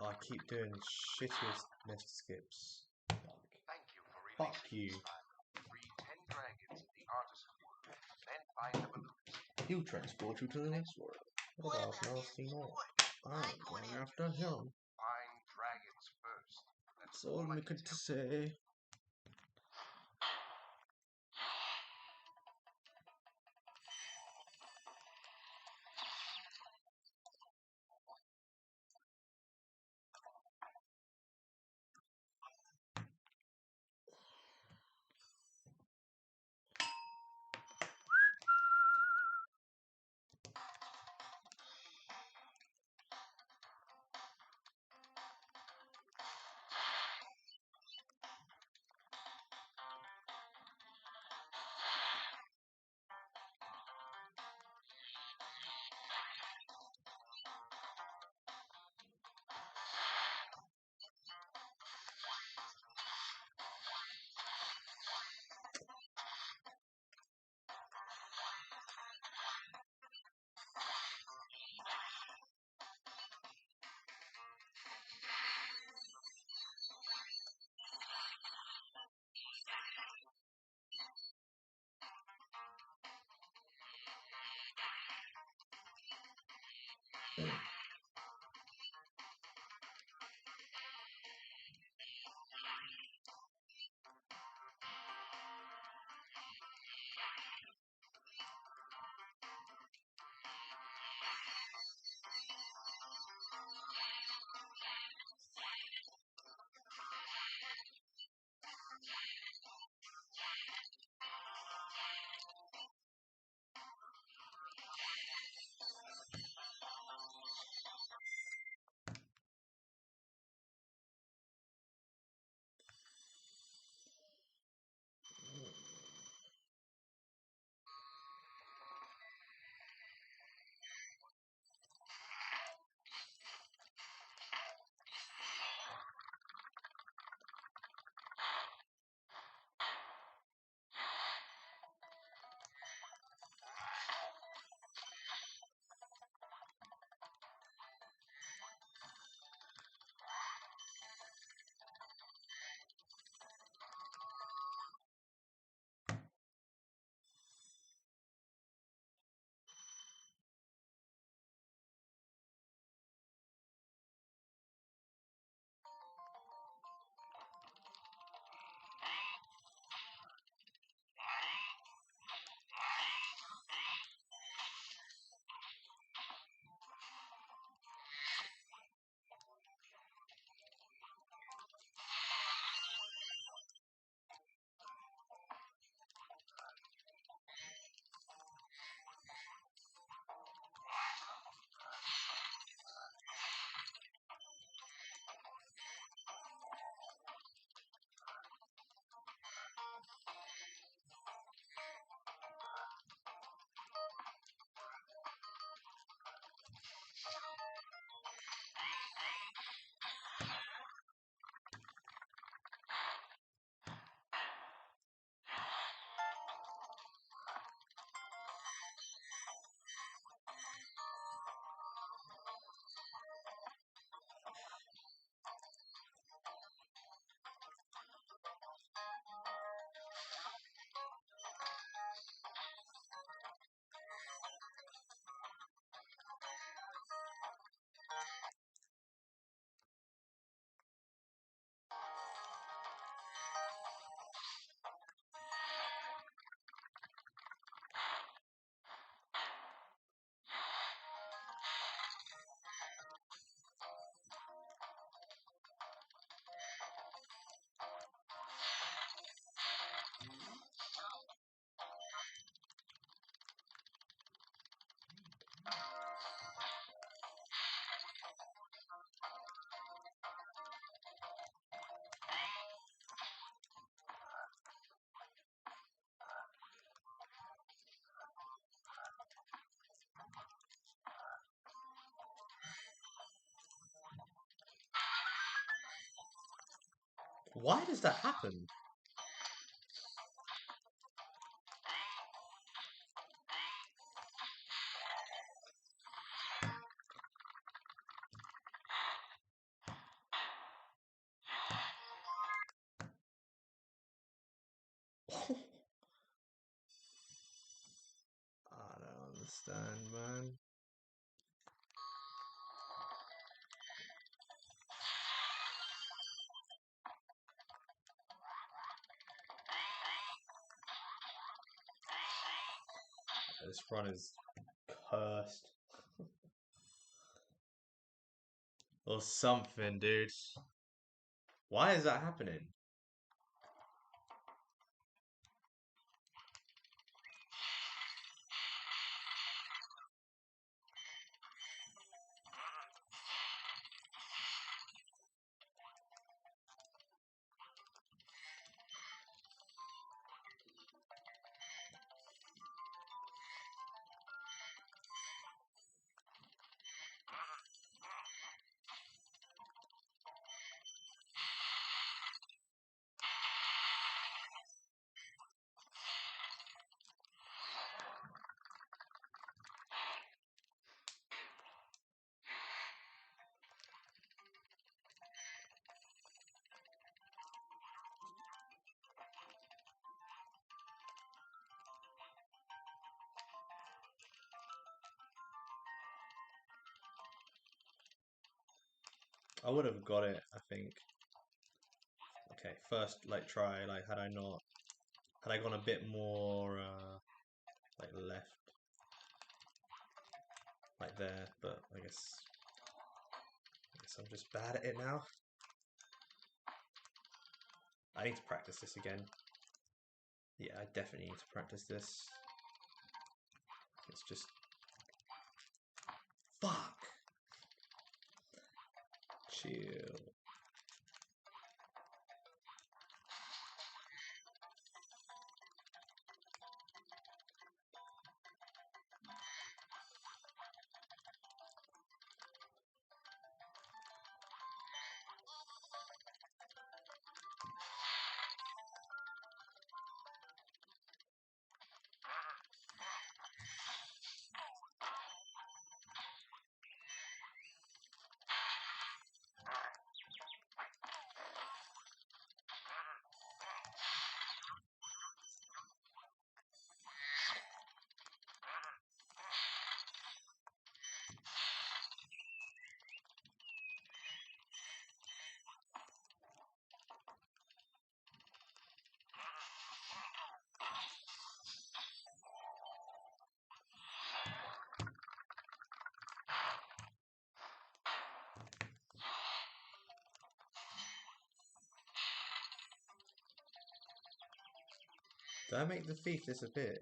I keep doing the shittiest nest skips. Thank you for Fuck releasing you. Spyro. Free 10 dragons in the artisan world, then find the balloons. He'll transport you to the next world. What about nasty North? I'm going after him. Find dragons first. That's all I could say. Why does that happen? I don't understand, man. This run is cursed. Or something, dude. Why is that happening? I would have got it, I think. Okay, first like try, like had I gone a bit more like left, like there, but I guess I'm just bad at it now. I need to practice this again. Yeah, I definitely need to practice this. It's just fuck. Chill. Did I make the thief disappear?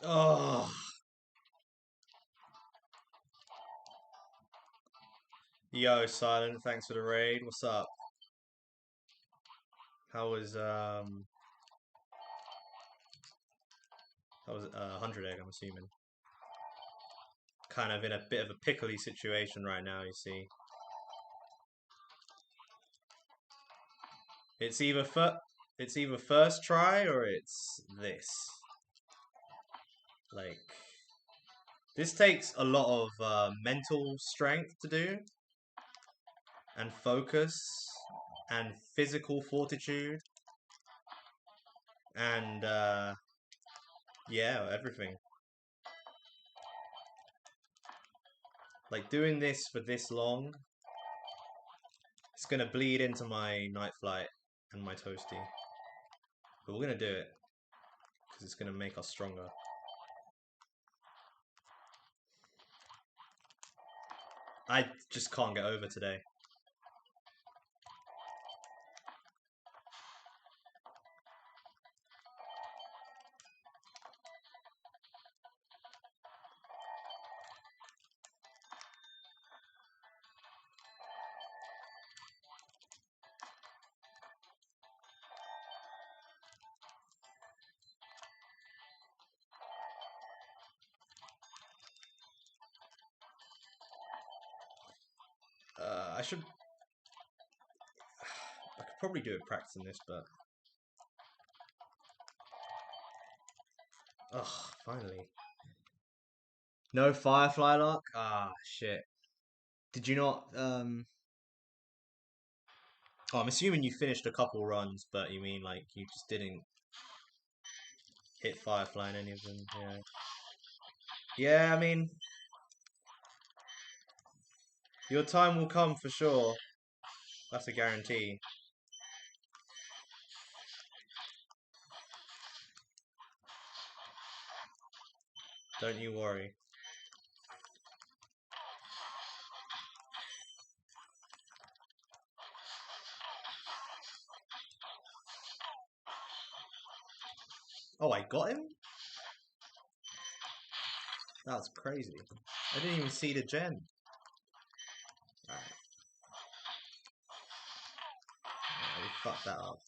Oh, yo, Silent. Thanks for the raid. What's up? How was how was 100 egg? I'm assuming. Kind of in a bit of a pickly situation right now. You see, it's either it's either first try or it's this. Like this takes a lot of mental strength to do, and focus, and physical fortitude, and yeah, everything. Like doing this for this long, it's gonna bleed into my night flight and my toasty. But we're gonna do it because it's gonna make us stronger. I just can't get over today. I should. I could probably do it practicing this, but. Ugh, finally. No Firefly luck? Ah, shit. Did you not, Oh, I'm assuming you finished a couple runs, but you mean like you just didn't hit Firefly in any of them? Yeah. Yeah, I mean, your time will come for sure. That's a guarantee. Don't you worry. Oh, I got him? That's crazy. I didn't even see the gen. Alright, we fucked that up.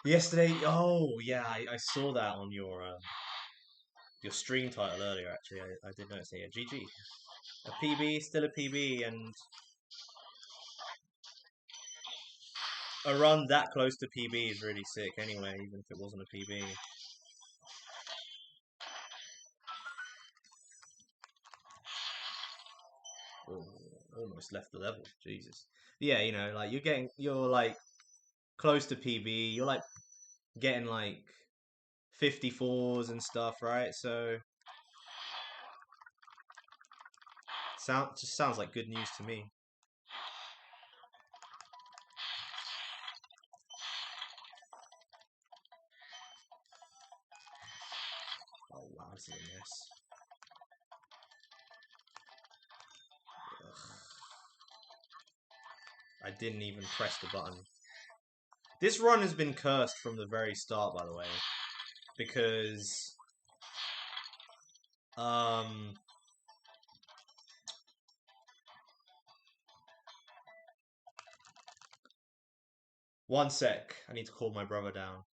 Yesterday, oh yeah, I saw that on your stream title earlier. Actually, I did notice it. Yeah, GG. A PB, still a PB, and a run that close to PB is really sick. Anyway, even if it wasn't a PB. Oh, almost left the level. Jesus. Yeah, you know, like you're like close to PB. You're like getting like 54s and stuff, right? So just sounds like good news to me. Oh wow, this is a mess. Ugh. I didn't even press the button. This run has been cursed from the very start, by the way, because um one sec, I need to call my brother down.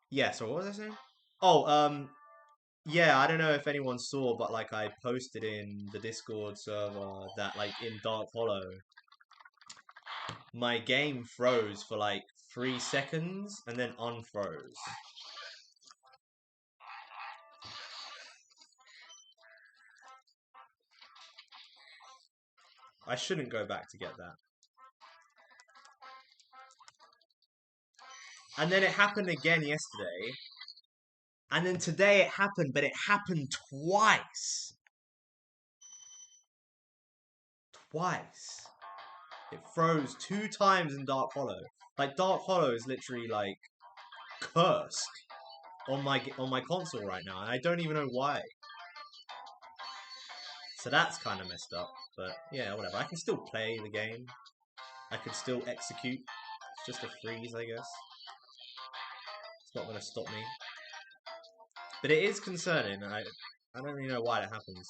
Yeah, so what was I saying? Oh, yeah, I don't know if anyone saw, but like I posted in the Discord server that like in Dark Hollow, my game froze for like 3 seconds and then unfroze. I shouldn't go back to get that. And then it happened again yesterday. And then today it happened, but it happened twice. Twice. It froze 2 times in Dark Hollow. Like, Dark Hollow is literally, like, cursed on my console right now, and I don't even know why. So that's kind of messed up, but yeah, whatever. I can still play the game. I can still execute. It's just a freeze, I guess. It's not going to stop me. But it is concerning. I don't really know why that happens.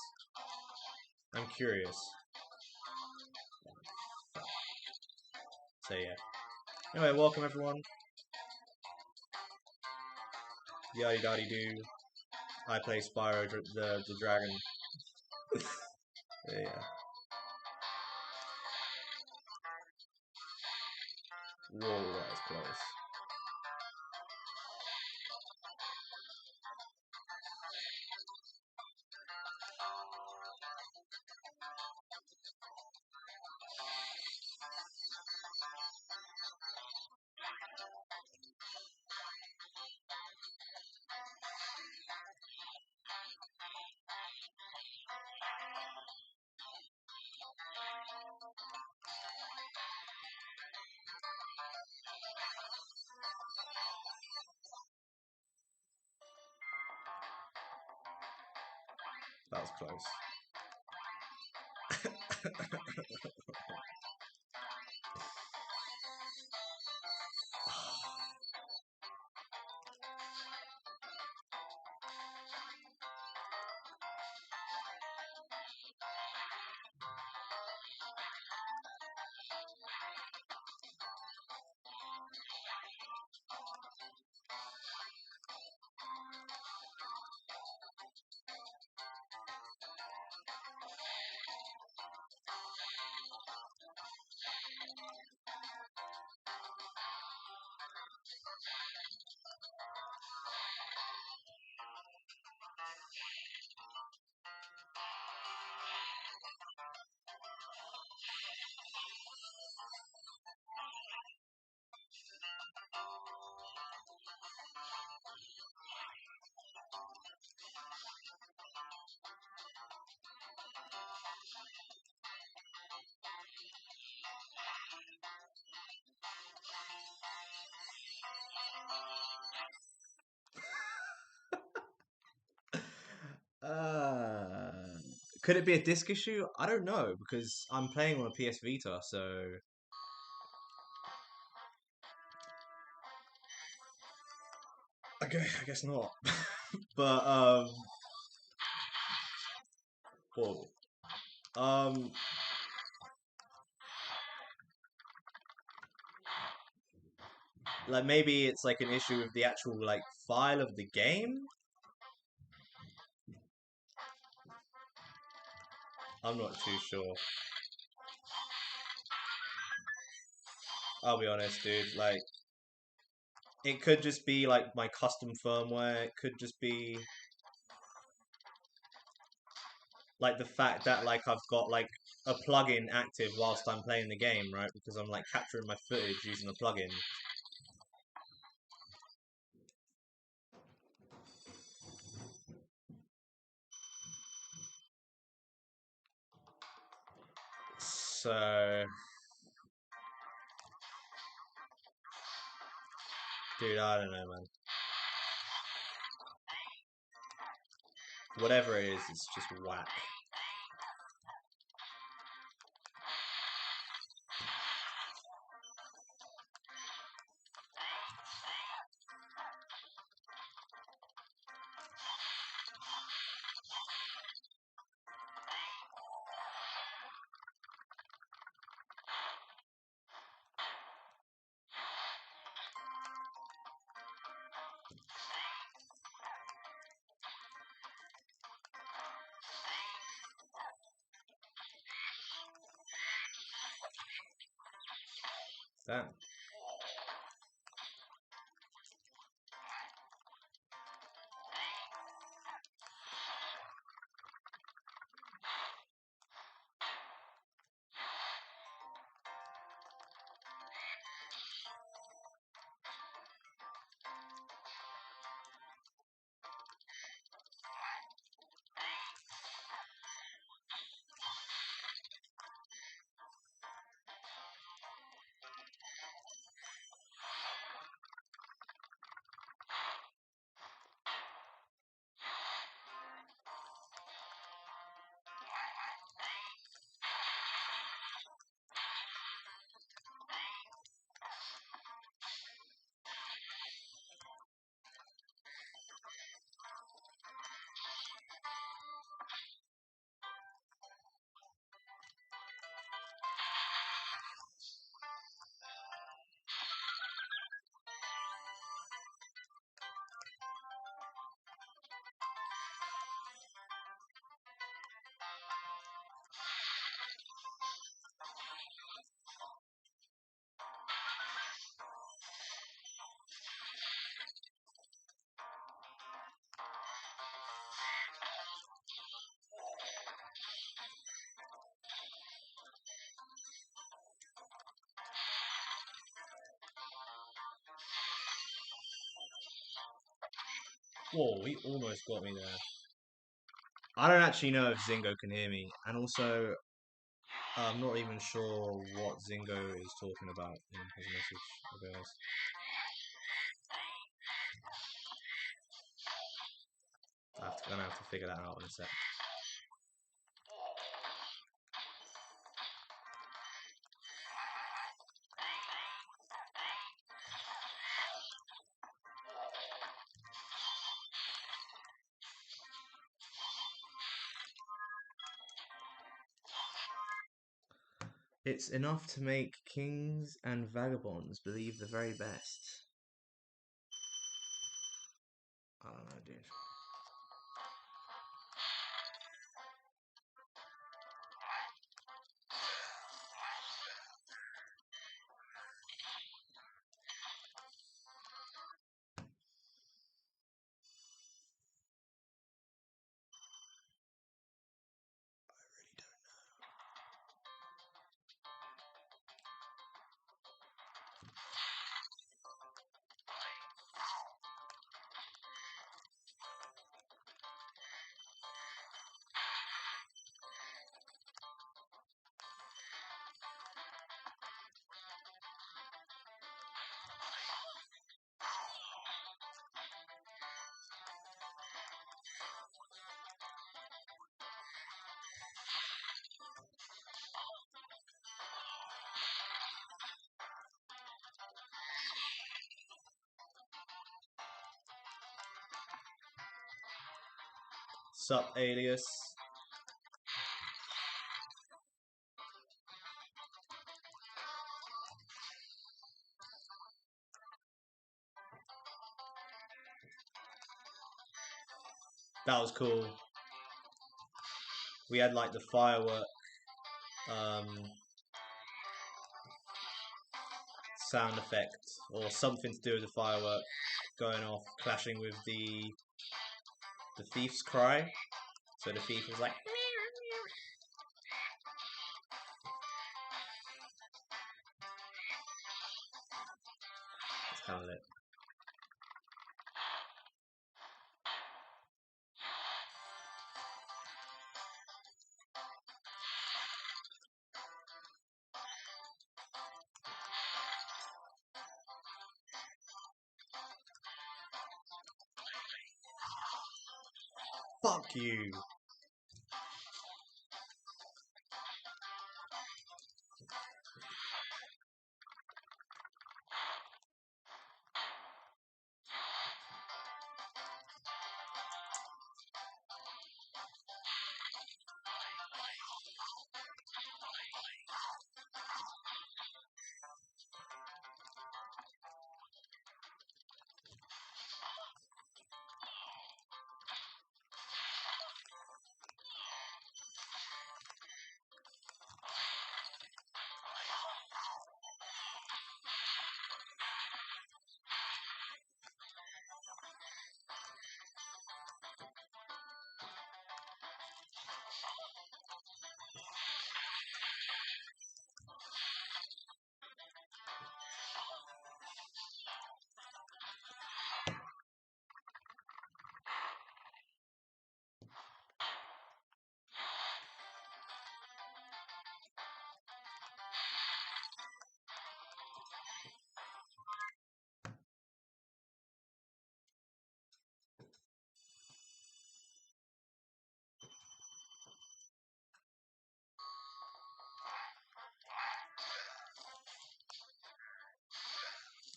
I'm curious. So yeah. Anyway, welcome everyone. Yaddy daddy doo. I play Spyro the Dragon. Yeah. Whoa, that was close. That was close. Uh, could it be a disc issue? I don't know because I'm playing on a PS Vita, so okay, I guess not. But whoa. Um, like maybe it's like an issue with the actual like file of the game. I'm not too sure. I'll be honest, dude. Like, it could just be like my custom firmware. It could just be like the fact that like I've got like a plugin active whilst I'm playing the game, right? Because I'm like capturing my footage using a plugin. So, dude, I don't know, man. Whatever it is, it's just whack. Damn. Whoa, he almost got me there. I don't actually know if Zingo can hear me, and also I'm not even sure what Zingo is talking about in his message, to be honest. Gonna have to figure that out in a sec. It's enough to make kings and vagabonds believe the very best. I don't know, dude. Sup, Alias? That was cool. We had like the firework sound effect, or something to do with the firework going off, clashing with the thief's cry. So the thief was like, it's kind of lit. Fuck you.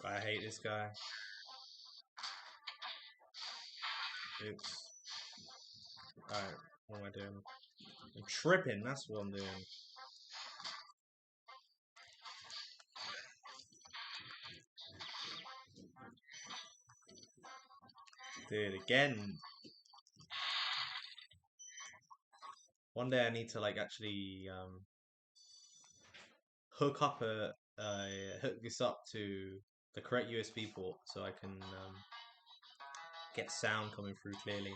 I hate this guy. Oops. Alright, what am I doing? I'm tripping, that's what I'm doing. Dude, again. One day I need to like actually hook this up to the correct USB port so I can get sound coming through clearly.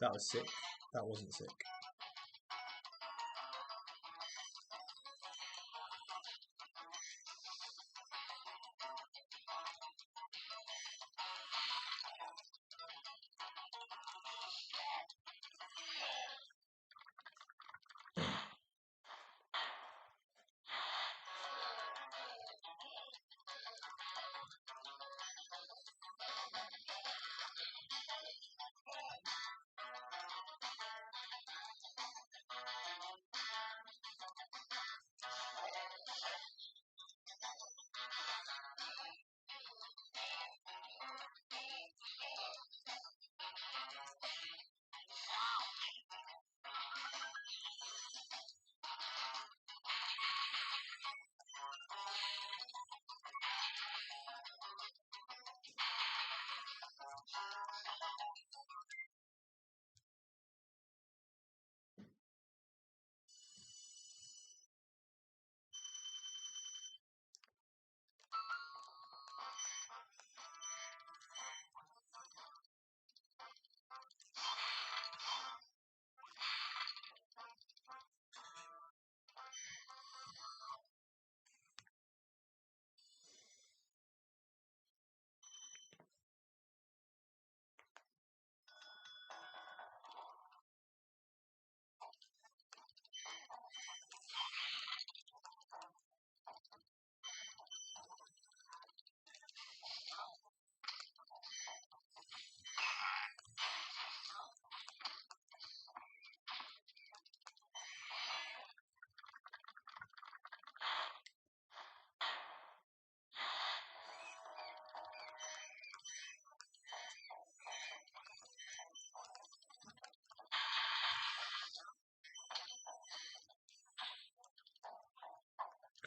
That was sick. That wasn't sick.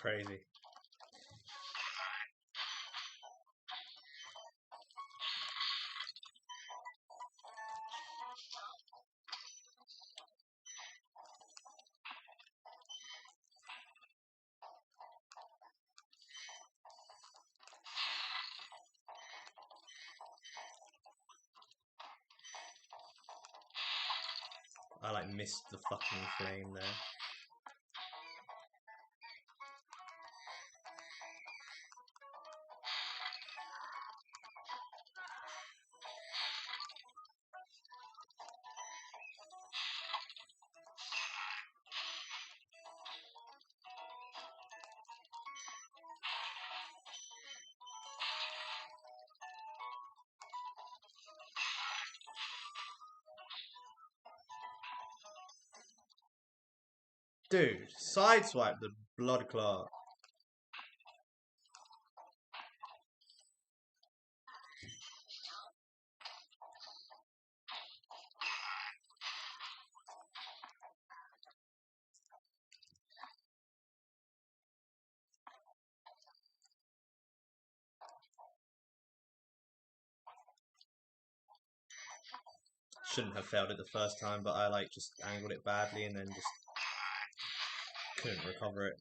Crazy. I like missed the fucking flame there. Dude, sideswipe the blood clot. Shouldn't have failed it the first time, but I like just angled it badly and then just couldn't recover it.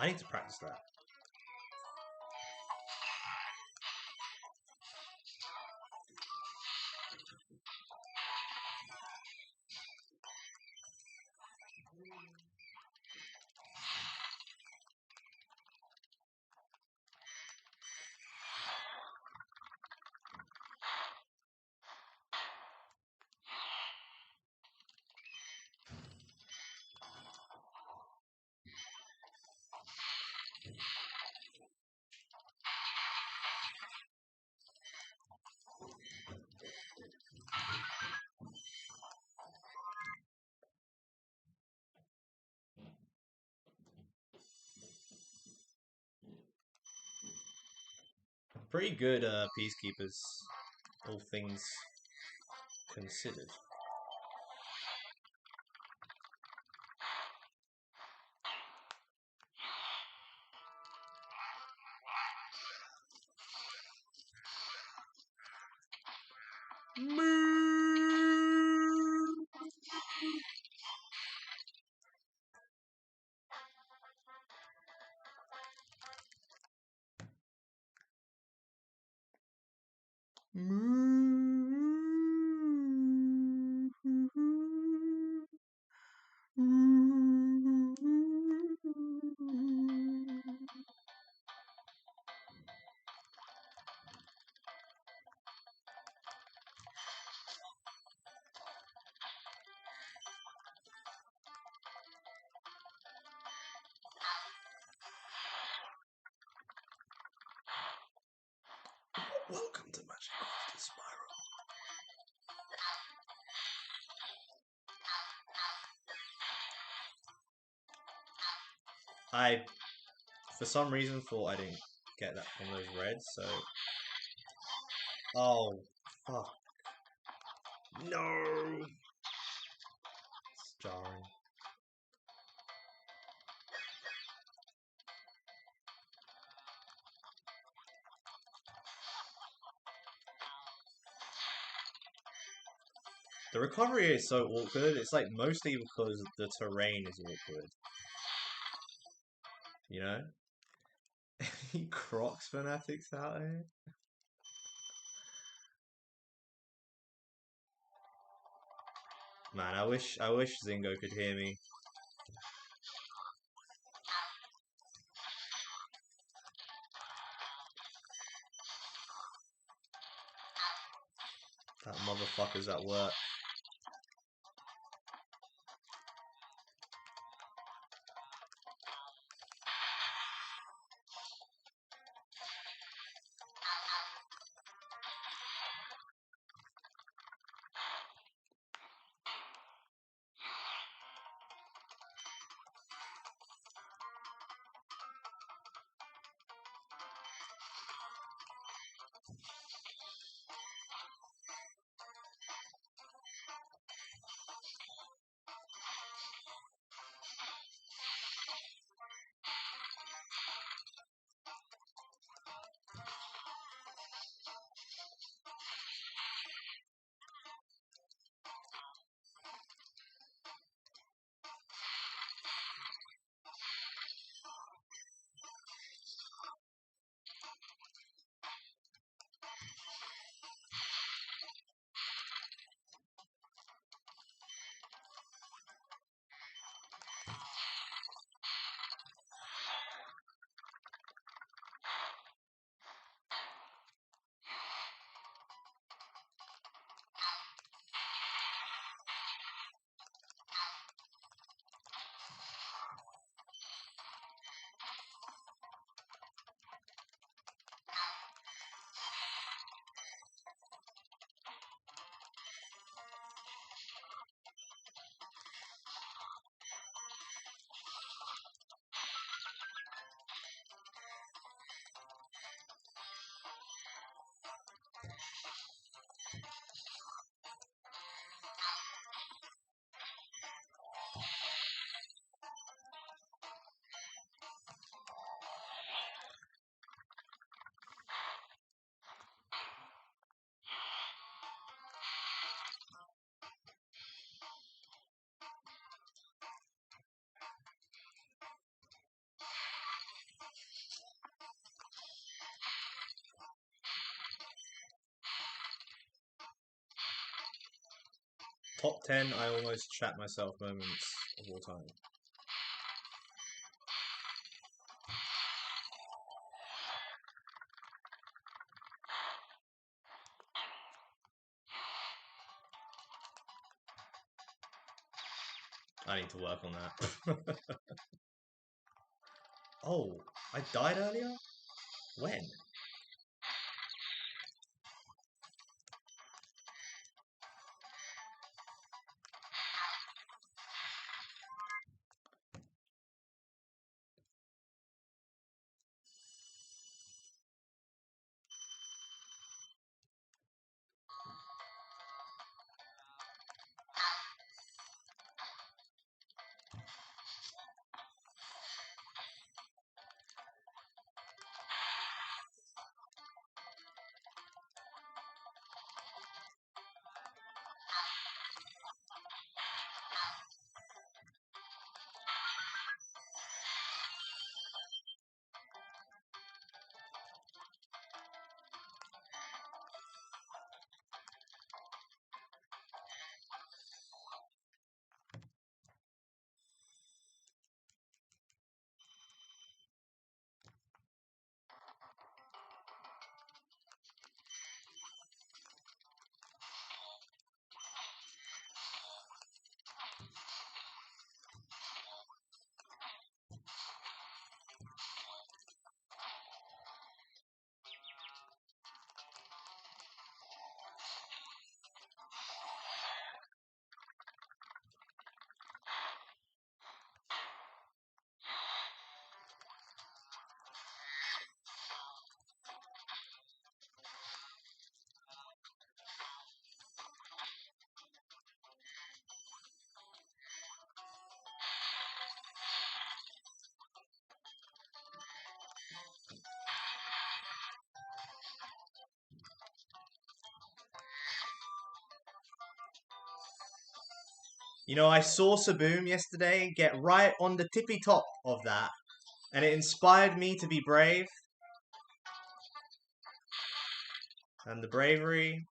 I need to practice that. pretty good peacekeepers, all things considered. Welcome to Magic Crafted Spyro. I, for some reason, thought I didn't get that from those reds, so... Oh, fuck. No! It's jarring. The recovery is so awkward, it's like mostly because the terrain is awkward. You know? Any Crocs fanatics out here? Man, I wish Zingo could hear me. That motherfucker's at work. Top 10 I almost shat myself moments of all time. I need to work on that. Oh, I died earlier? When? You know, I saw Saboom yesterday get right on the tippy top of that, and it inspired me to be brave. And the bravery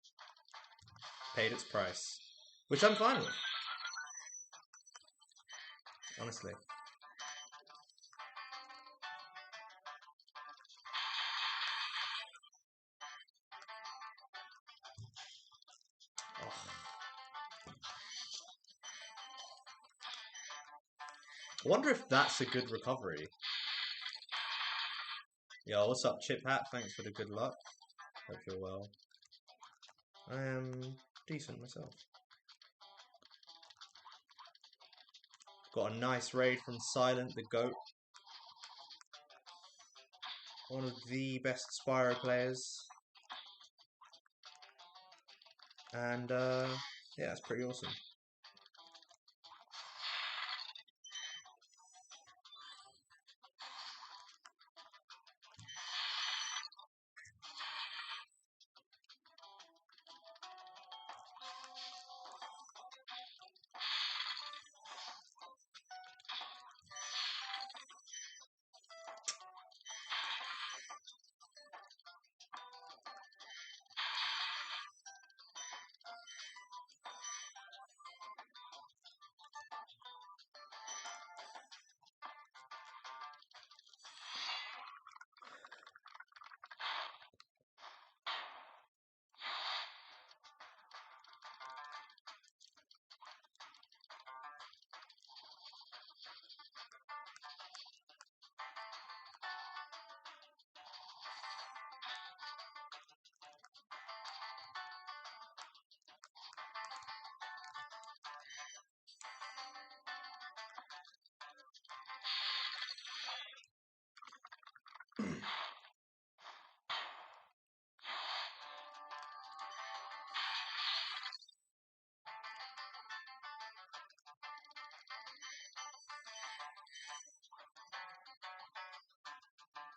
paid its price, which I'm fine with, honestly. Oh. I wonder if that's a good recovery. Yo, what's up, Chip Hat? Thanks for the good luck. Hope you're well. I am decent myself. Got a nice raid from Silent the Goat. One of the best Spyro players. And yeah, it's pretty awesome.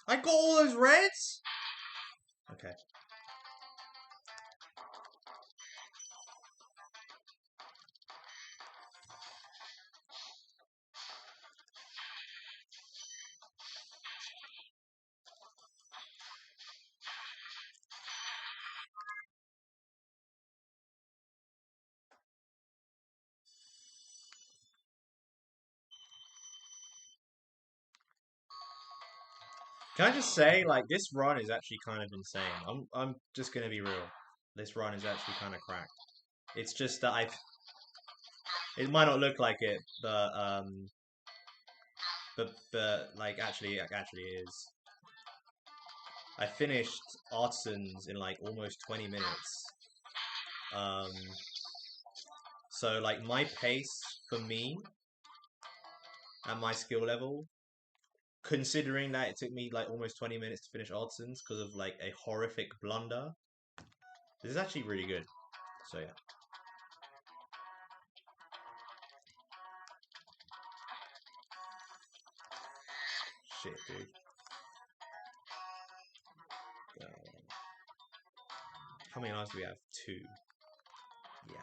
I got all those reds? Okay. Can I just say, like, this run is actually kind of insane. I'm just gonna be real. This run is actually kind of cracked. It's just that it might not look like it, but like actually is. I finished Artisans in like almost 20 minutes. Um, so like my pace for me at my skill level, considering that it took me like almost 20 minutes to finish Artisans because of like a horrific blunder, this is actually really good. So yeah. Shit, dude. How many lives do we have? 2. Yeah.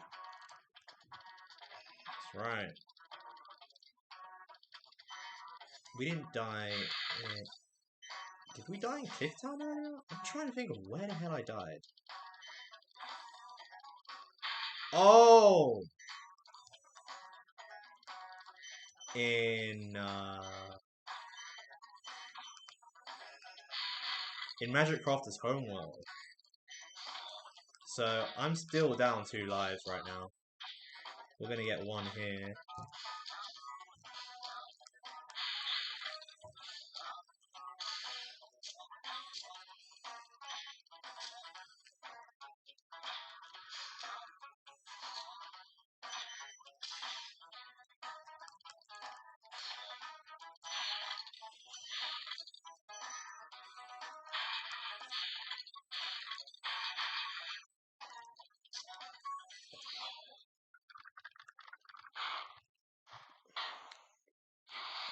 That's right. We didn't die. Did we die in Cliff Town earlier? I'm trying to think of where the hell I died. Oh! In Magic Crafter's homeworld. So I'm still down 2 lives right now. We're gonna get 1 here.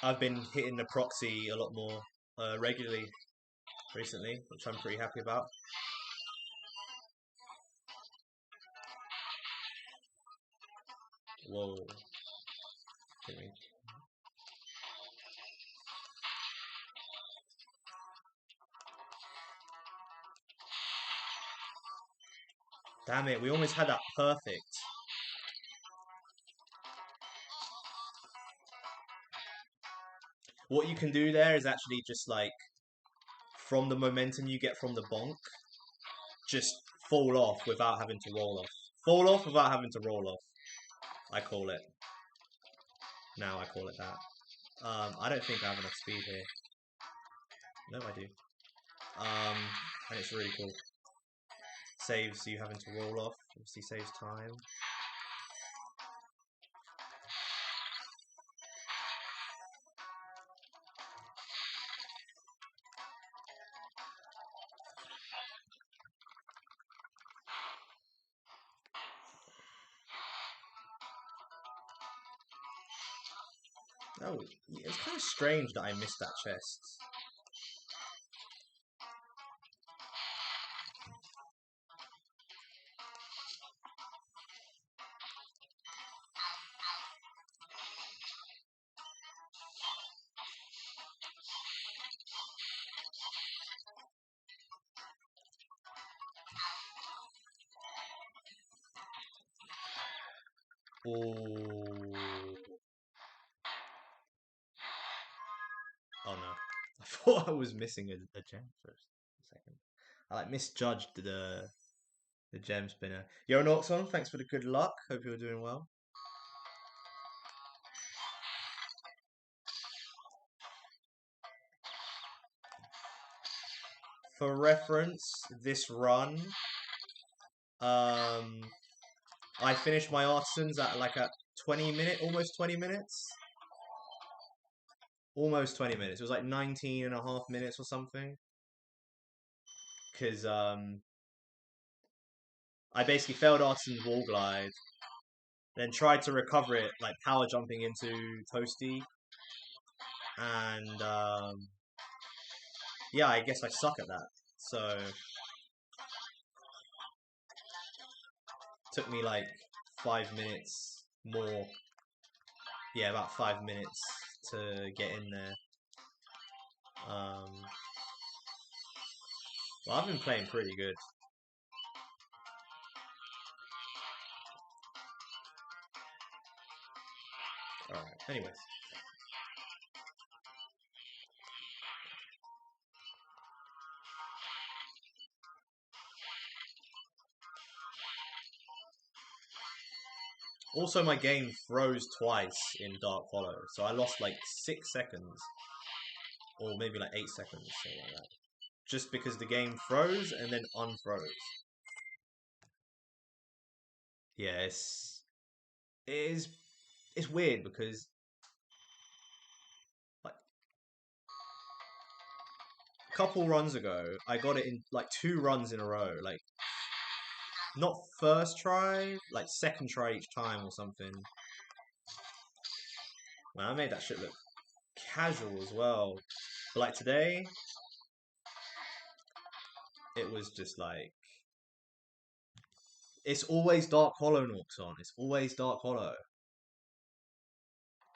I've been hitting the proxy a lot more regularly recently, which I'm pretty happy about. Whoa. think we... Damn it, we almost had that perfect. What you can do there is actually just like, from the momentum you get from the bonk, just fall off without having to roll off. Fall off without having to roll off. I call it. Now I call it that. I don't think I have enough speed here. No, I do. And it's really cool. Saves you having to roll off. Obviously saves time. Oh, it's kind of strange that I missed that chest. Oh. Oh no. I thought I was missing a gem for a second. I like misjudged the gem spinner. Yo, Noxon, thanks for the good luck. Hope you're doing well. For reference, this run, I finished my artisans at like a 20-minute, almost 20 minutes. Almost 20 minutes. It was like 19 and a half minutes or something. Because I basically failed artisan's wall glide, then tried to recover it, like power jumping into Toasty. And yeah, I guess I suck at that. So took me like 5 minutes more. Yeah, about 5 minutes to get in there. Well, I've been playing pretty good. Alright, anyways. Also, my game froze twice in Dark Hollow, so I lost like 6 seconds. Or maybe like 8 seconds, something like that. Just because the game froze and then unfroze. Yeah, it's weird because like a couple runs ago I got it in like 2 runs in a row, like not first try, like second try each time or something. Man, I made that shit look casual as well. But like today, it was just like, it's always Dark Hollow Noxon. It's always Dark Hollow.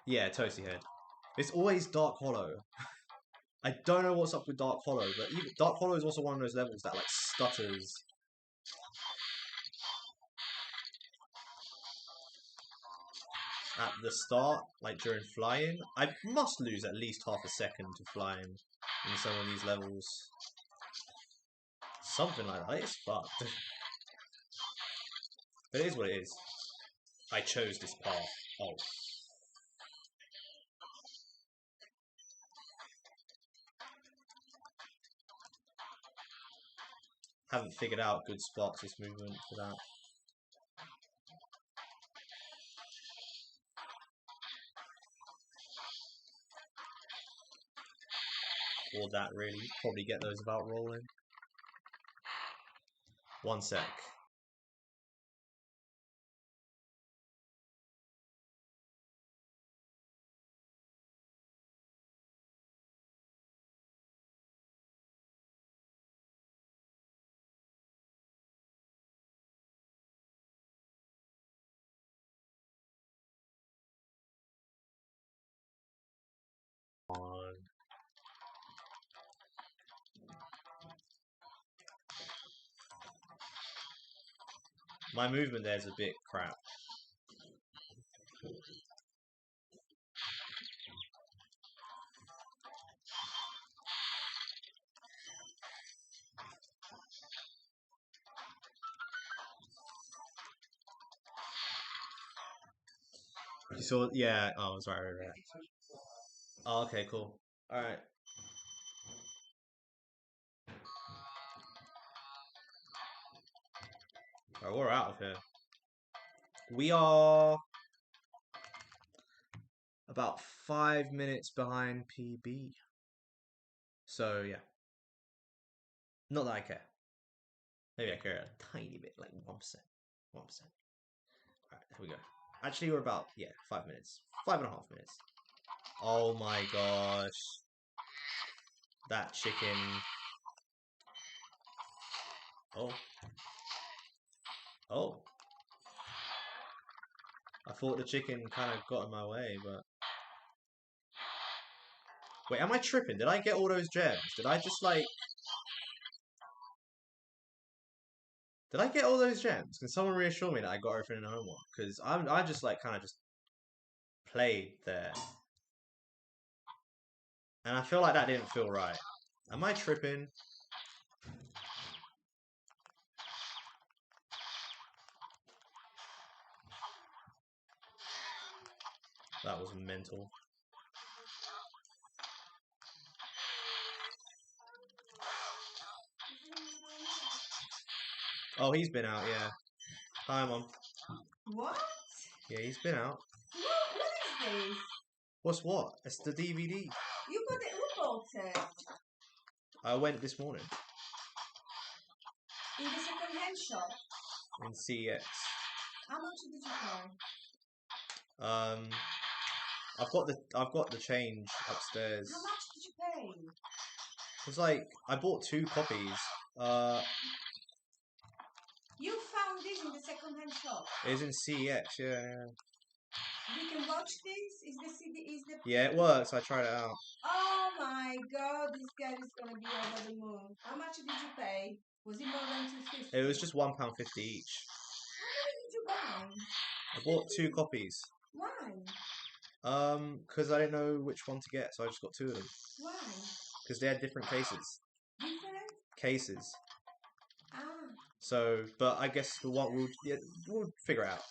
Yeah, Toasty Head. It's always Dark Hollow. I don't know what's up with Dark Hollow, but even, Dark Hollow is also one of those levels that like stutters. At the start, like during flying, I must lose at least half a second to flying in some of these levels. Something like that. It's fucked. But it is what it is. I chose this path. Oh. Haven't figured out good Sparks' movement for that. Or that really. Probably get those without rolling. 1 sec. My movement there's a bit crap. You saw, yeah. Oh, sorry, right. Oh, okay, cool. All right. All right, we're out of here. We are about 5 minutes behind PB. So yeah, not that I care. Maybe I care a tiny bit, like 1%. 1%. All right, here we go. Actually, we're about 5 minutes, 5.5 minutes. Oh my gosh, that chicken. Oh. Oh. I thought the chicken kind of got in my way, but... Wait, am I tripping? Did I get all those gems? Did I just, like... Did I get all those gems? Can someone reassure me that I got everything in the home one? Because I just, like, kind of just played there. And I feel like that didn't feel right. Am I tripping? That was mental. Oh, he's been out, yeah. Hi, Mom. What? Yeah, he's been out. What is this? What's what? It's the DVD. You got it, who bought it? I went this morning. In the second-hand shop? In CEX. How much did you pay? I've got the change upstairs. How much did you pay? It's like I bought 2 copies. You found this in the second-hand shop? It's in CEX, yeah. We can watch this? Is the CD, is the... Yeah, it works. I tried it out. Oh my god, this guy is gonna be over the moon. How much did you pay? Was it more than 250? It was just £1.50 each. How many did you buy? I bought 2 copies. Why? Because I didn't know which one to get, so I just got 2 of them. Why? Because they had different cases. Different? Cases. Ah. So, but I guess the one we'll figure it out.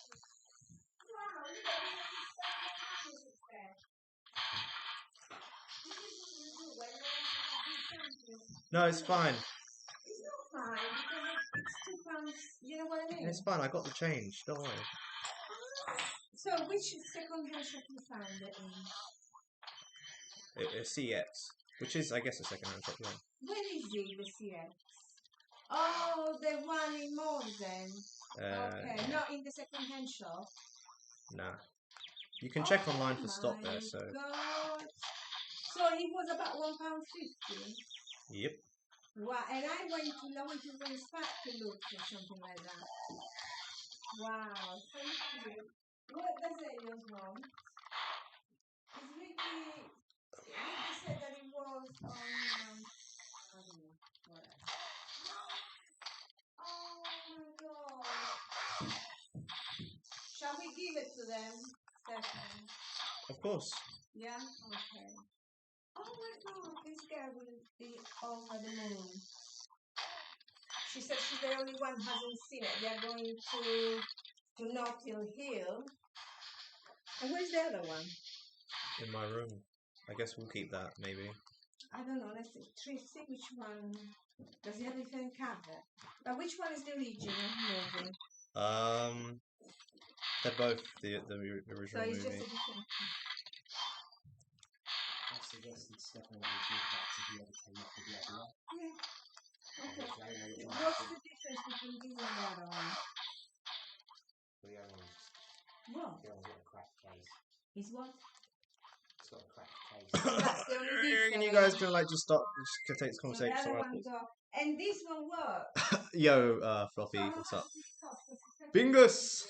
No, it's fine. It's not fine because it's £2. You know what I mean? It's fine. I got the change. Don't worry. So, which second-hand shop you found it in? It's CX, which is, I guess, a second-hand shop. Yeah. Where is it, the CX? Oh, the one in Morgan. Okay, not in the second-hand shop. Nah. You can check online for stock there. So. God. So it was about £1.50. Yep. Wow, and I went to Rose Park to look for something like that. Wow, thank you. What does Elios want? It's Ricky said that it was on, I don't know, whatever. Oh my god. Shall we give it to them, Stefan? Of course. Yeah? Okay. Oh my god, this girl will be over the moon. She said she's the only one who hasn't seen it. They're going to Notting Hill. And where's the other one? In my room. I guess we'll keep that, maybe. I don't know. Let's see which one. Does it have a different cover? But which one is the original movie? They're both the original so it's movie. Just a different. I suggested Stefan would give that to the other team after the other one. Yeah. Okay. Okay. What's the difference between this and the other one? The other one's What? the other one's got a cracked case. Is what? It's got a cracked case. That's the only difference. And you guys can like just stop, just take this So the conversation other somewhere one else. got, and this one works. Yo, Floppy, So what's up? how much does it cost? Bingus!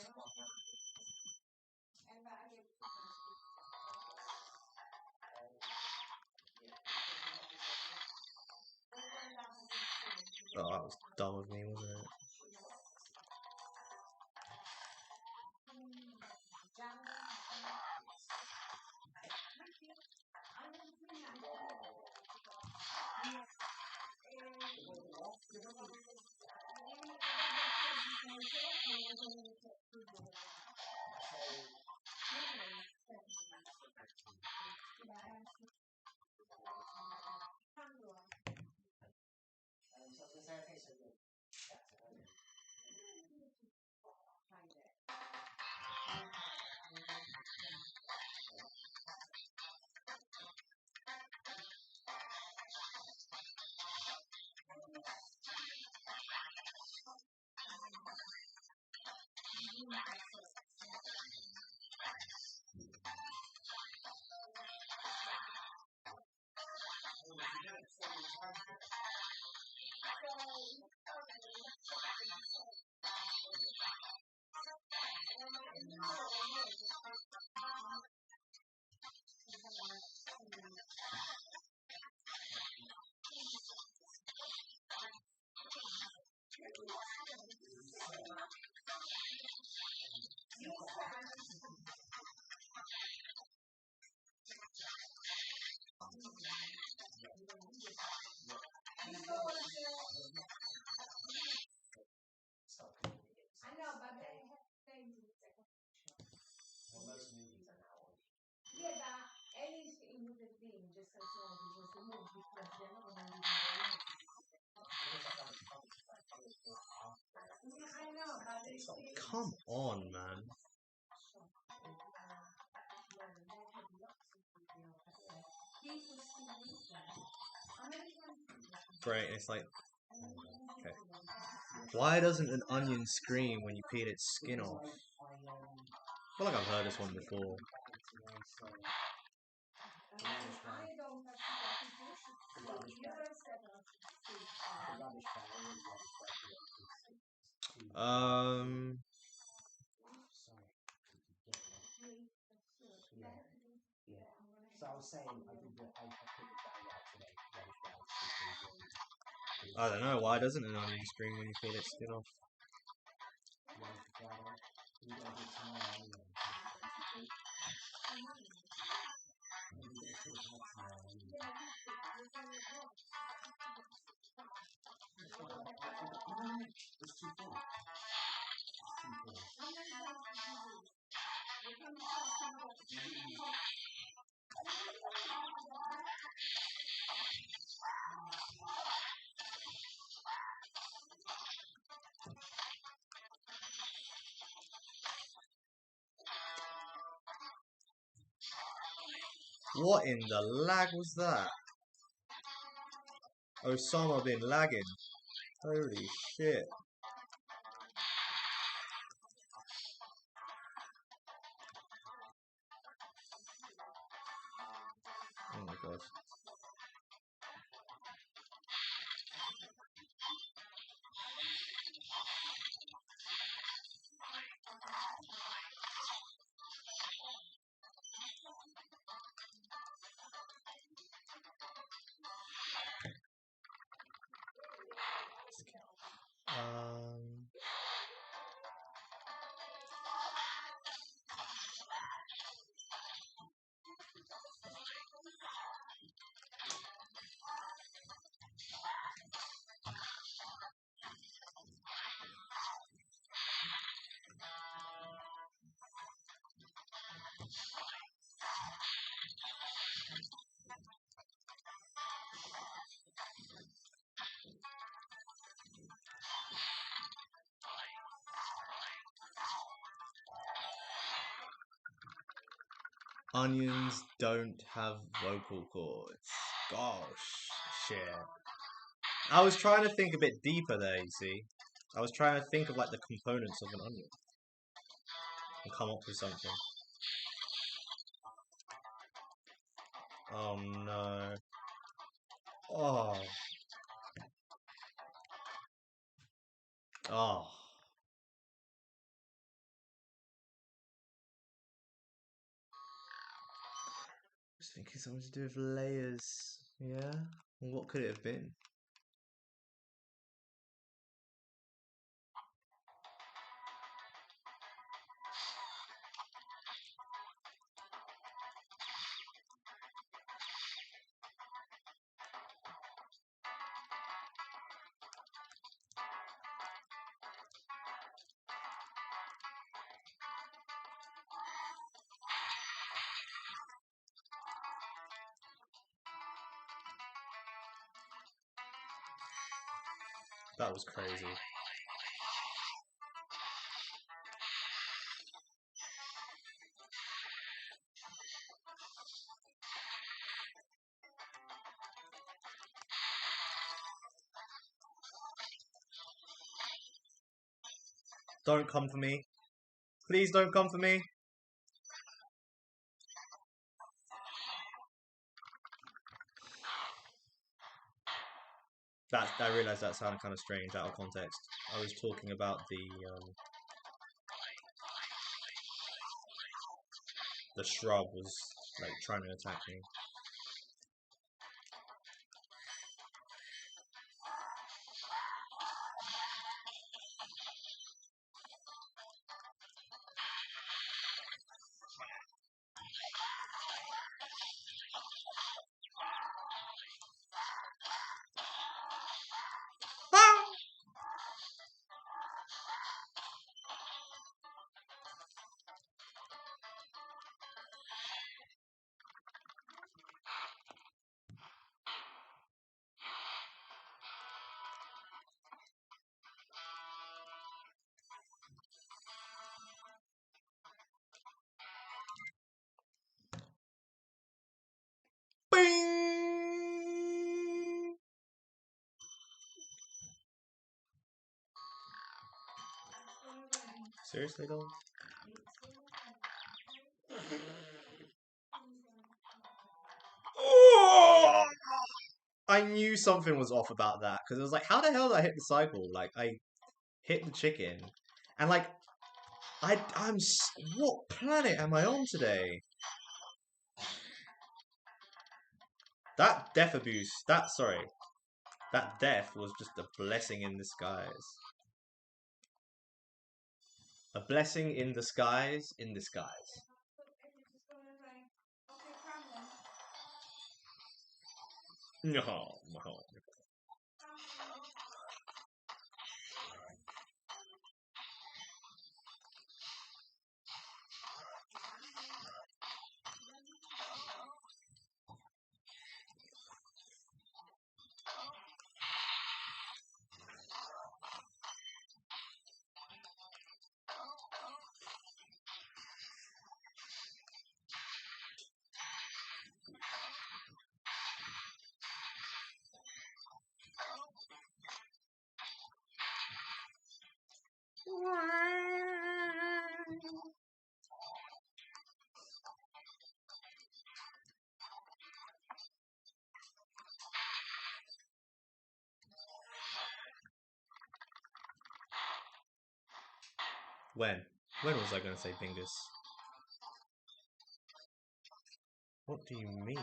Oh, that was dumb of me, wasn't it? I know, but they have names in the second. Well, most movies are now on. Yeah, but anything would have been just as long as it was the move because they're not going to leave me alone. I know, but they say Come on, man. people still use that. How many times? Great, it's like, okay. Why doesn't an onion scream when you peel its skin off? I feel like I've heard this one before. I don't have to get it. You should see. You don't said I should see. Um, Yeah. Yeah. So I was saying, I put it down right today. Rubbish bags, I don't know. Why doesn't an onion scream when you peel its skin off? We're going to do it tomorrow anyway. It's too full. What in the lag was that? Osama bin lagging. Holy shit. Oh my god. Um, onions don't have vocal cords. Gosh, shit. I was trying to think a bit deeper there, you see. I was trying to think of like the components of an onion and come up with something. Oh no. Oh. Oh. I was thinking something to do with layers. Yeah? What could it have been? That was crazy. Don't come for me. Please don't come for me. I realised that sounded kind of strange out of context. I was talking about the shrub was like trying to attack me. Bing! Seriously though? Oh! I knew something was off about that because it was like, how the hell did I hit the cycle? Like I hit the chicken, and like what planet am I on today? That death abuse. That death was just a blessing in disguise. A blessing in disguise. In disguise. No, no. When? When was I going to say Bingus? What do you mean?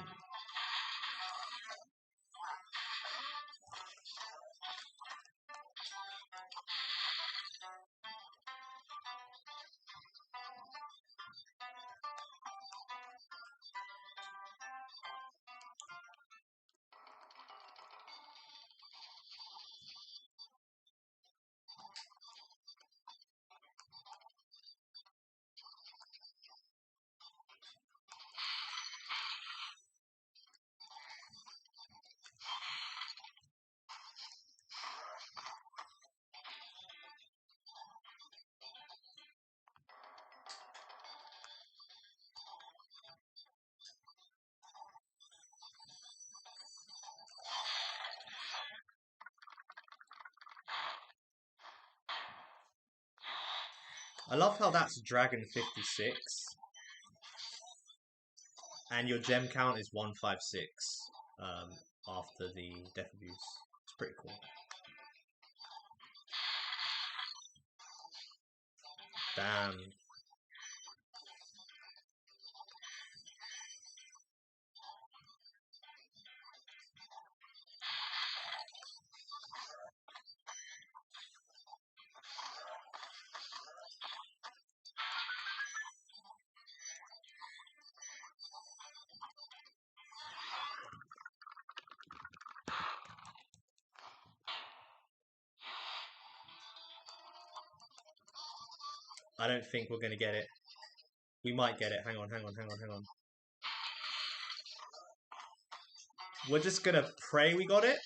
I love how that's Dragon 56. And your gem count is 156 after the death abuse. It's pretty cool. Damn. I don't think we're going to get it. We might get it. Hang on. We're just going to pray we got it.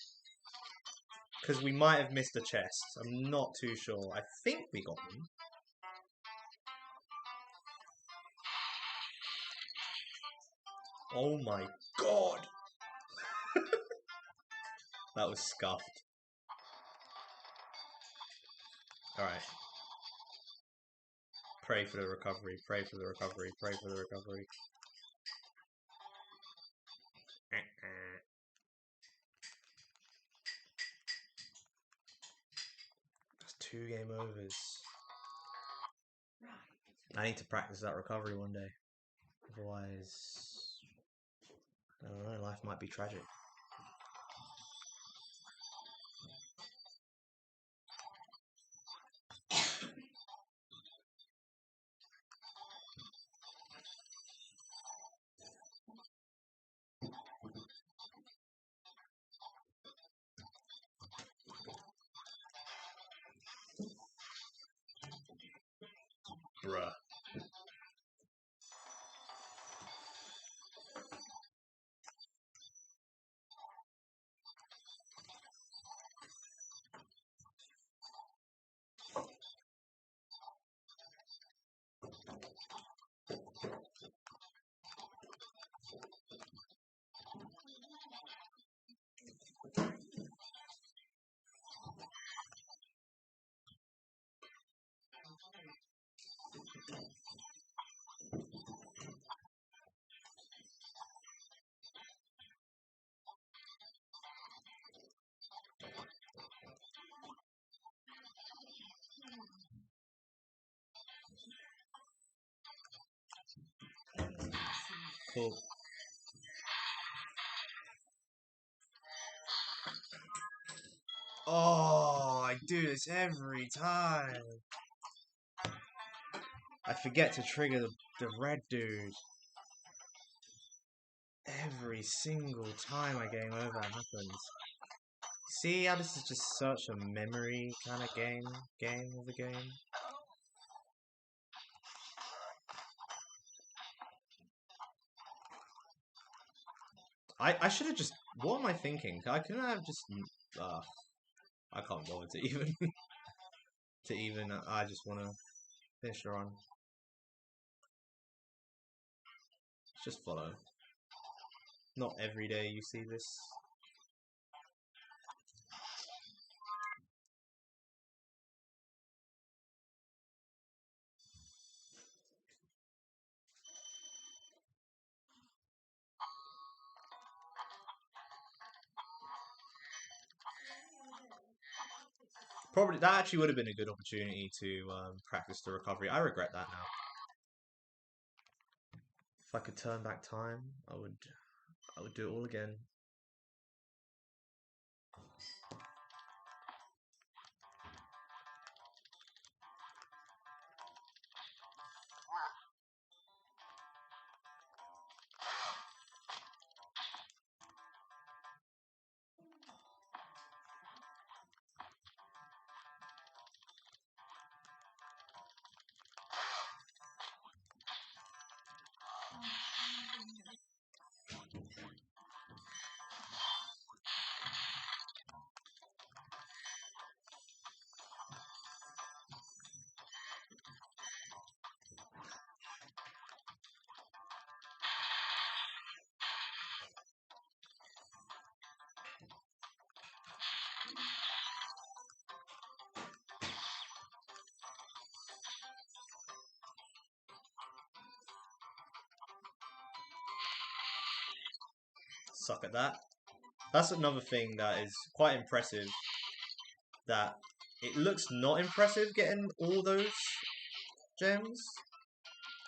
because we might have missed a chest. I'm not too sure. I think we got them. Oh my god! That was scuffed. Alright. Pray for the recovery, pray for the recovery, pray for the recovery. That's 2 game overs. I need to practice that recovery one day. Otherwise, I don't know, life might be tragic. Bruh. Cool. Oh, I do this every time. I forget to trigger the red dude. Every single time a game over happens. See how this is just such a memory kind of game of the game? I should have just... What am I thinking? I couldn't have just... I can't bother to even... I just want to finish the run. Just follow. Not every day you see this. Probably that actually would have been a good opportunity to practice the recovery. I regret that now. If I could turn back time, I would do it all again. Suck at that. That's another thing that is quite impressive. That it looks not impressive getting all those gems.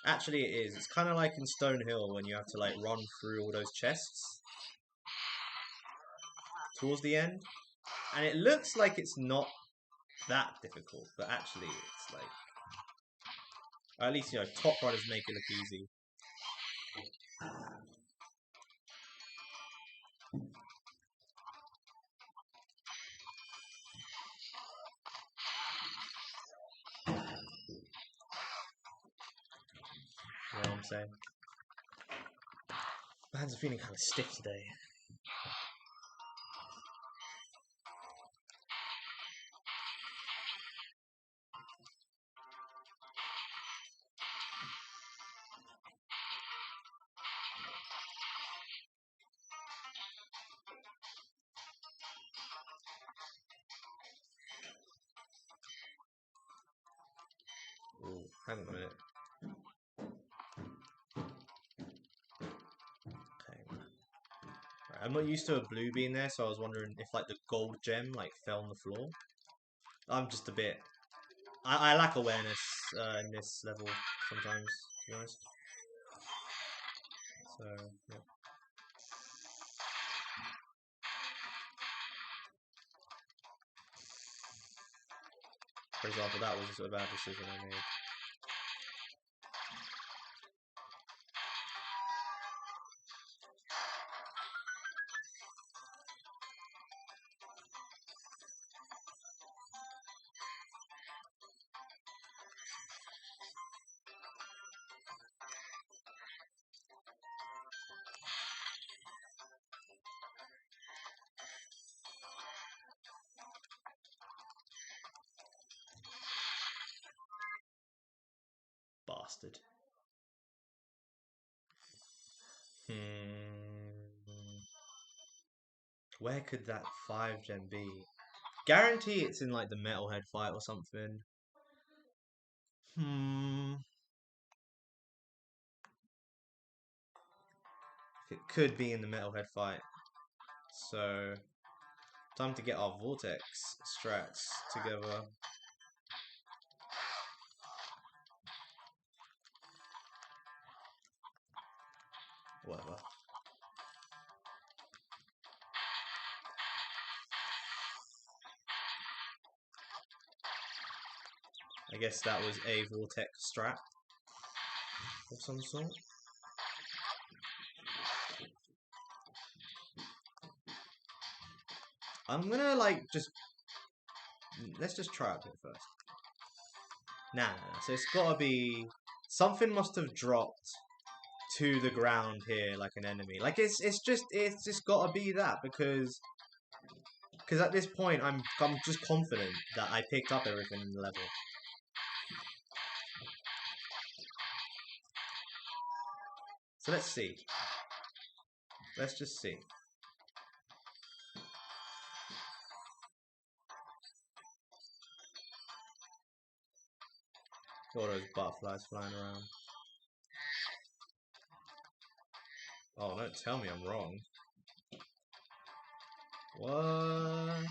Actually, it is. It's kind of like in Stonehill when you have to like run through all those chests towards the end, and it looks like it's not that difficult, but actually, it's like, or at least top runners make it look easy. You know what I'm saying? My hands are feeling kind of stiff today. hang on a minute. Okay. Right, I'm not used to a blue being there, so I was wondering if like the gold gem like fell on the floor. I'm just a bit. I lack awareness in this level sometimes, to be honest. So yeah. For example, that was a bad decision I made. Bastard. Where could that 5 gem be? Guarantee it's in like the metalhead fight or something. It could be in the metalhead fight. So time to get our vortex strats together. Whatever. I guess that was a vortex strat of some sort. I'm gonna like just let's just try it first. Nah. So it's gotta be something must have dropped to the ground here like an enemy. Like it's just gotta be that because at this point I'm just confident that I picked up everything in the level. So let's see. Let's just see. All those butterflies flying around. Oh, don't tell me I'm wrong. What? Are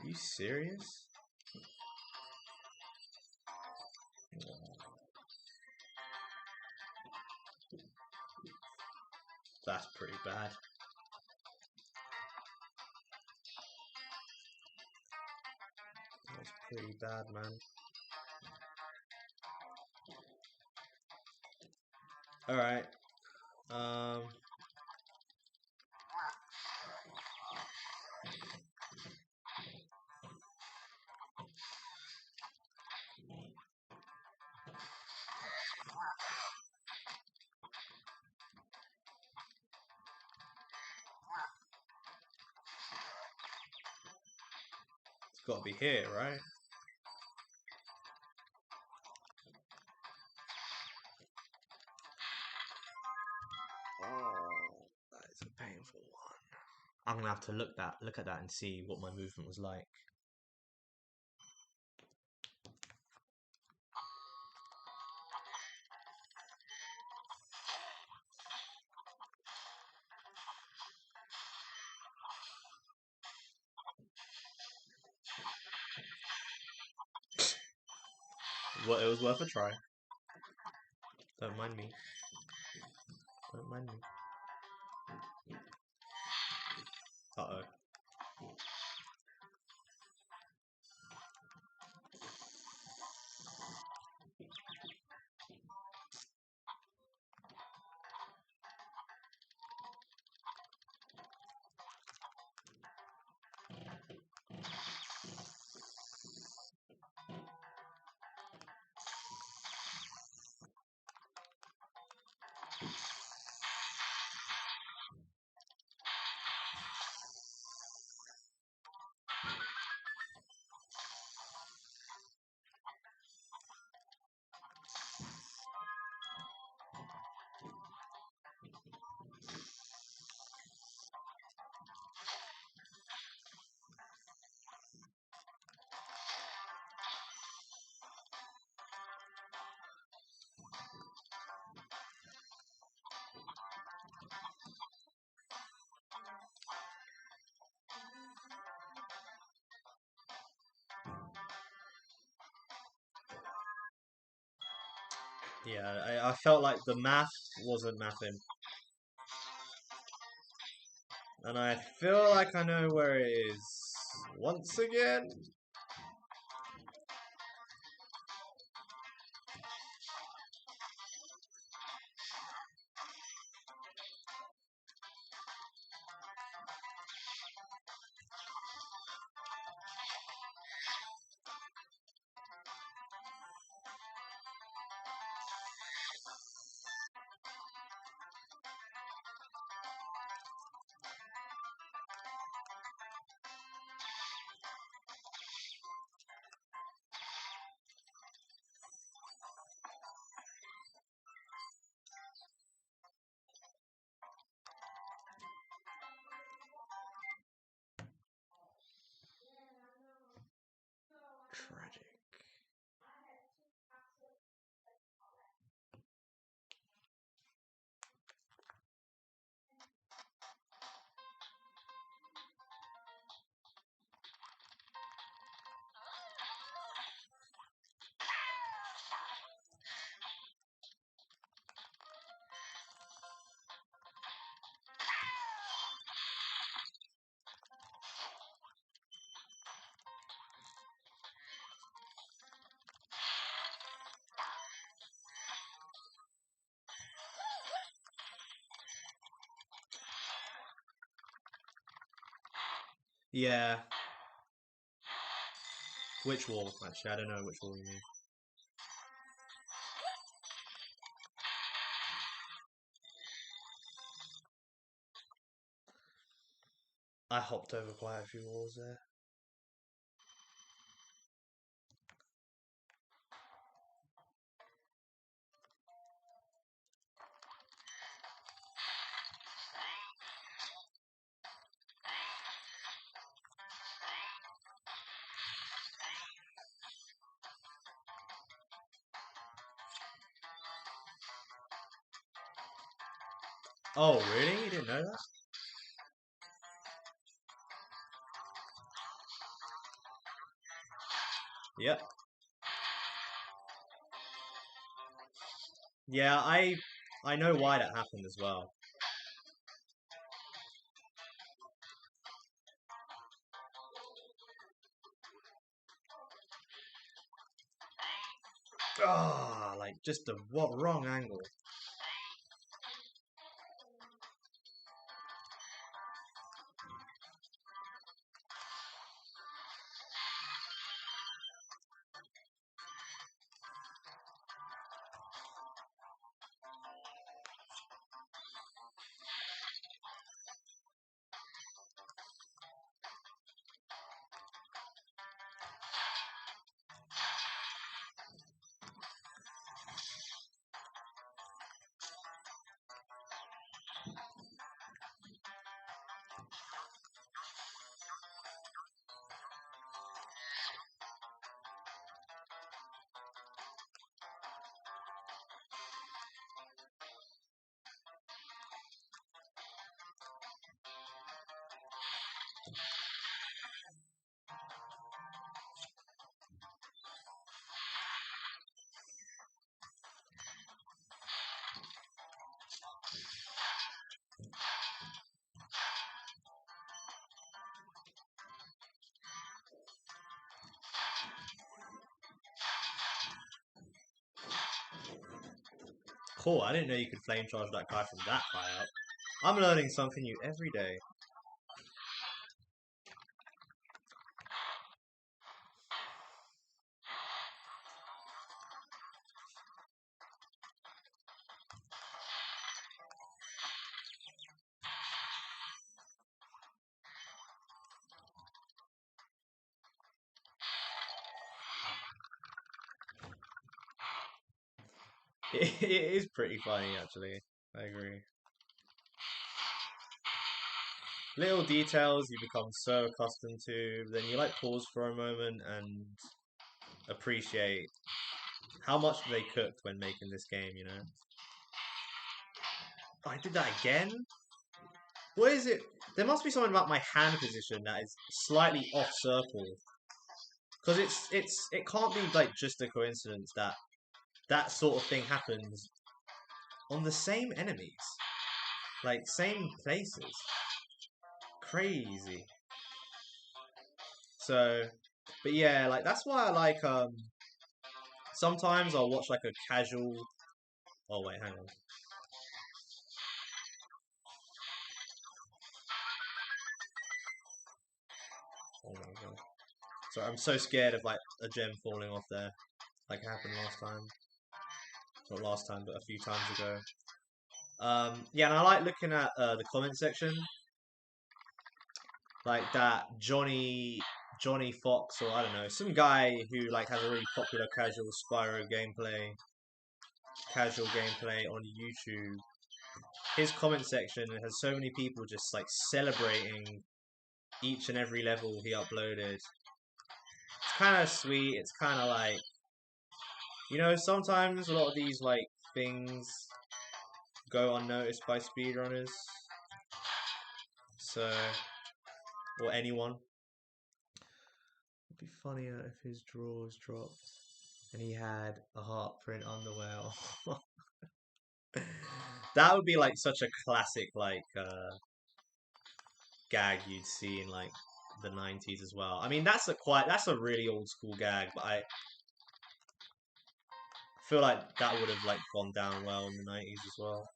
you serious? That's pretty bad. That's pretty bad, man. Alright. It's gotta be here, right? Oh, that is a painful one. I'm gonna have to look at that and see what my movement was like. Well, it was worth a try. Don't mind me. Don't mind me. Uh-oh. Yeah, I felt like the math wasn't mathing. And I feel like I know where it is. Once again. Tragic. Yeah. Which wall? Actually, I don't know which wall you mean. I hopped over quite a few walls there. Oh, really? You didn't know that? Yep. Yeah, I know why that happened as well. Ah, like just the what wrong angle. Cool, I didn't know you could flame charge that guy from that high up. I'm learning something new every day. It is pretty funny, actually. I agree. Little details you become so accustomed to, then you like pause for a moment and appreciate how much they cooked when making this game, you know? Oh, I did that again? What is it? There must be something about my hand position that is slightly off circle. Because it can't be like just a coincidence that that sort of thing happens on the same enemies, like same places. Crazy. So, but yeah, like that's why I like sometimes I'll watch like a casual. Oh wait, hang on. Oh my god. Sorry, I'm so scared of like a gem falling off there, like it happened last time. Not last time, but a few times ago. Yeah, and I like looking at the comment section, like that Johnny Fox, or I don't know, some guy who like has a really popular casual gameplay on YouTube. His comment section has so many people just like celebrating each and every level he uploaded. It's kind of sweet. It's kind of like, you know, sometimes a lot of these like things go unnoticed by speedrunners. So, or anyone. It'd be funnier if his drawers dropped and he had a heart print underwear. That would be like such a classic like gag you'd see in like the 90s as well. I mean, that's a really old school gag, but I feel like that would have like gone down well in the 90s as well.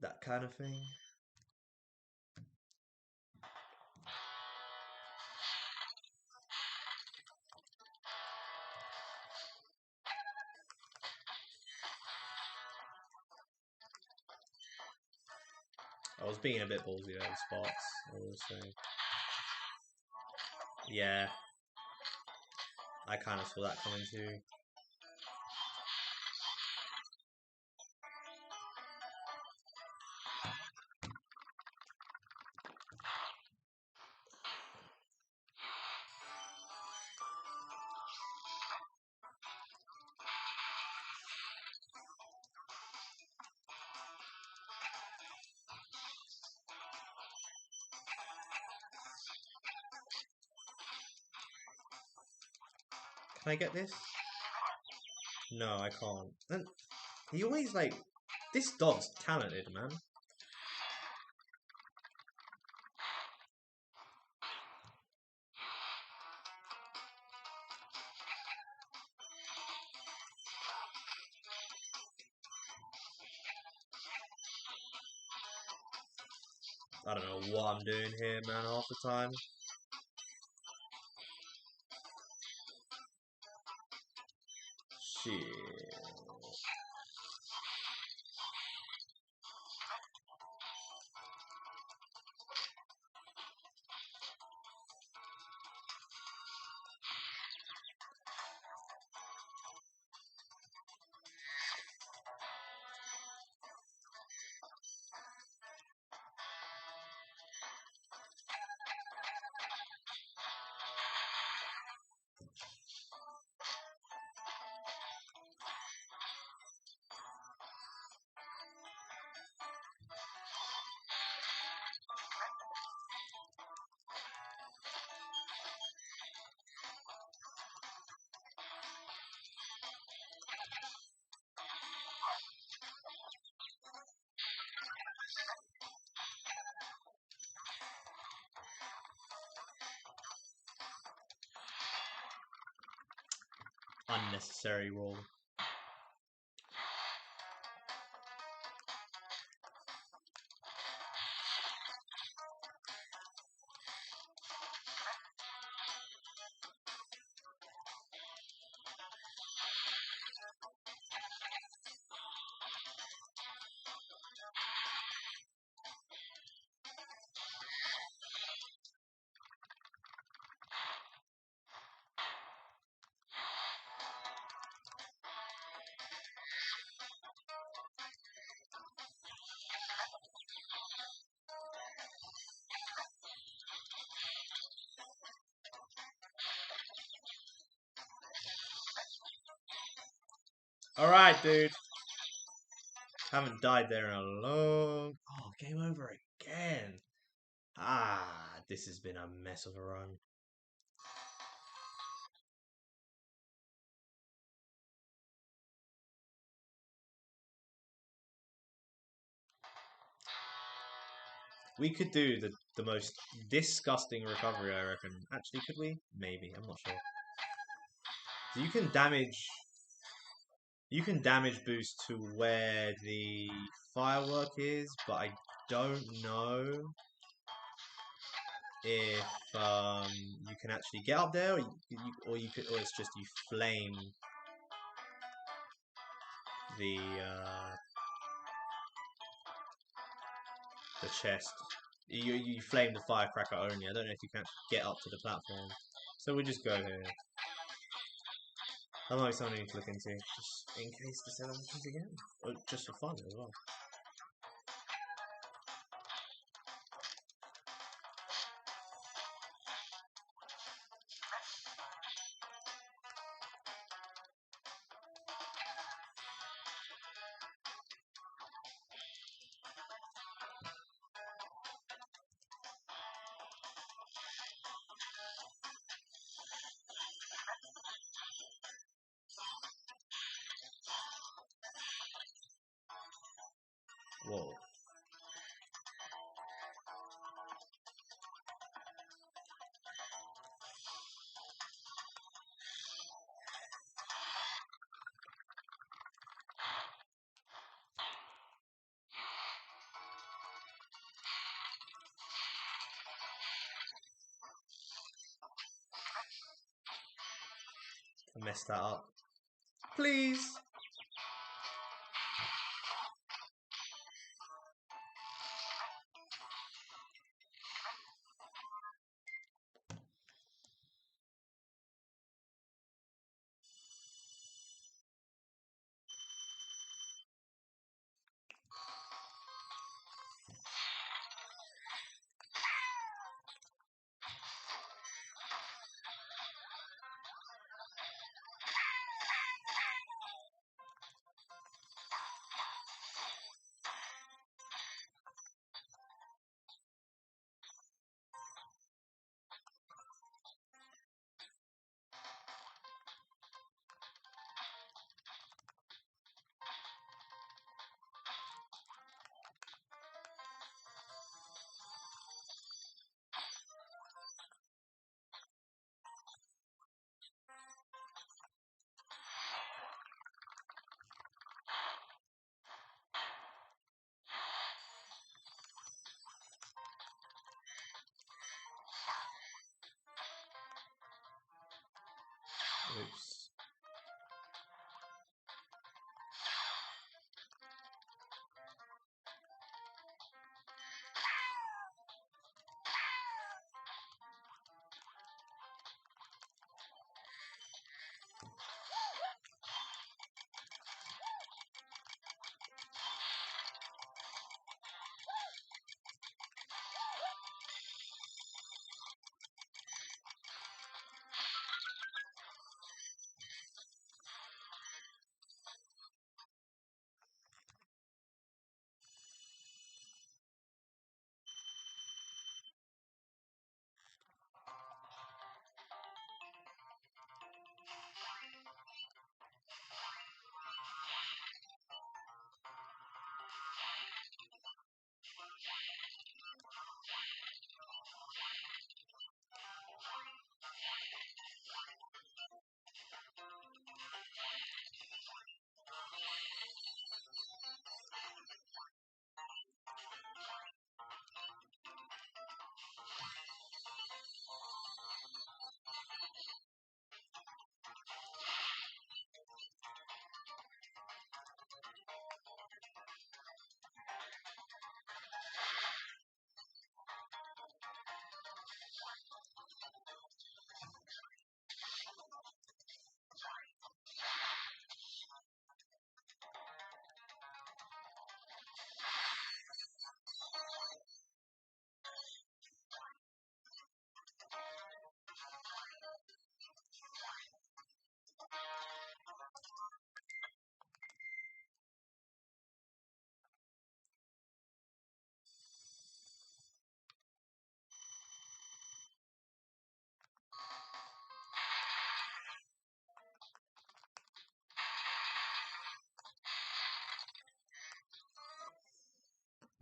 That kind of thing. I was being a bit ballsy there with spots, I will say. Yeah. I kind of saw that coming too. Can I get this? No, I can't. And he always like, this dog's talented, man. I don't know what I'm doing here, man, half the time. Shit. Unnecessary roll. Alright, dude. Haven't died there in a long... Oh, game over again. Ah, this has been a mess of a run. We could do the most disgusting recovery, I reckon. Actually, could we? Maybe. I'm not sure. So you can damage. You can damage boost to where the firework is, but I don't know if you can actually get up there, or you could, or it's just you flame the chest. You flame the firecracker only. I don't know if you can actually get up to the platform. So we'll just go here. That might be something to look into, just in case this ever happens again, or just for fun as well. Whoa. I messed that up. Please! Oops.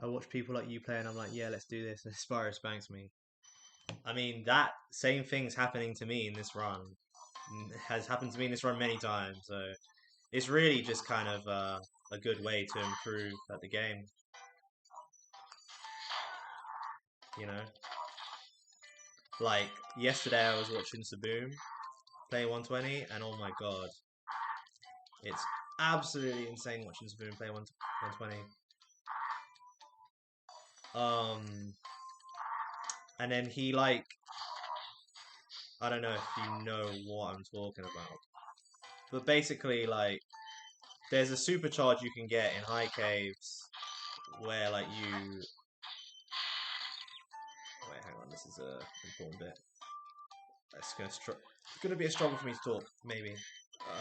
I watch people like you play, and I'm like, yeah, let's do this. And Spyro spanks me. I mean, that same thing's happening to me in this run. Has happened to me in this run many times. So it's really just kind of a good way to improve at the game. You know, like yesterday I was watching Saboom play 120, and oh my god, it's absolutely insane watching Saboom play 120. And then he like, I don't know if you know what I'm talking about, but basically like, there's a supercharge you can get in high caves where like you. Wait, hang on. This is a important bit. It's gonna be a struggle for me to talk. Maybe.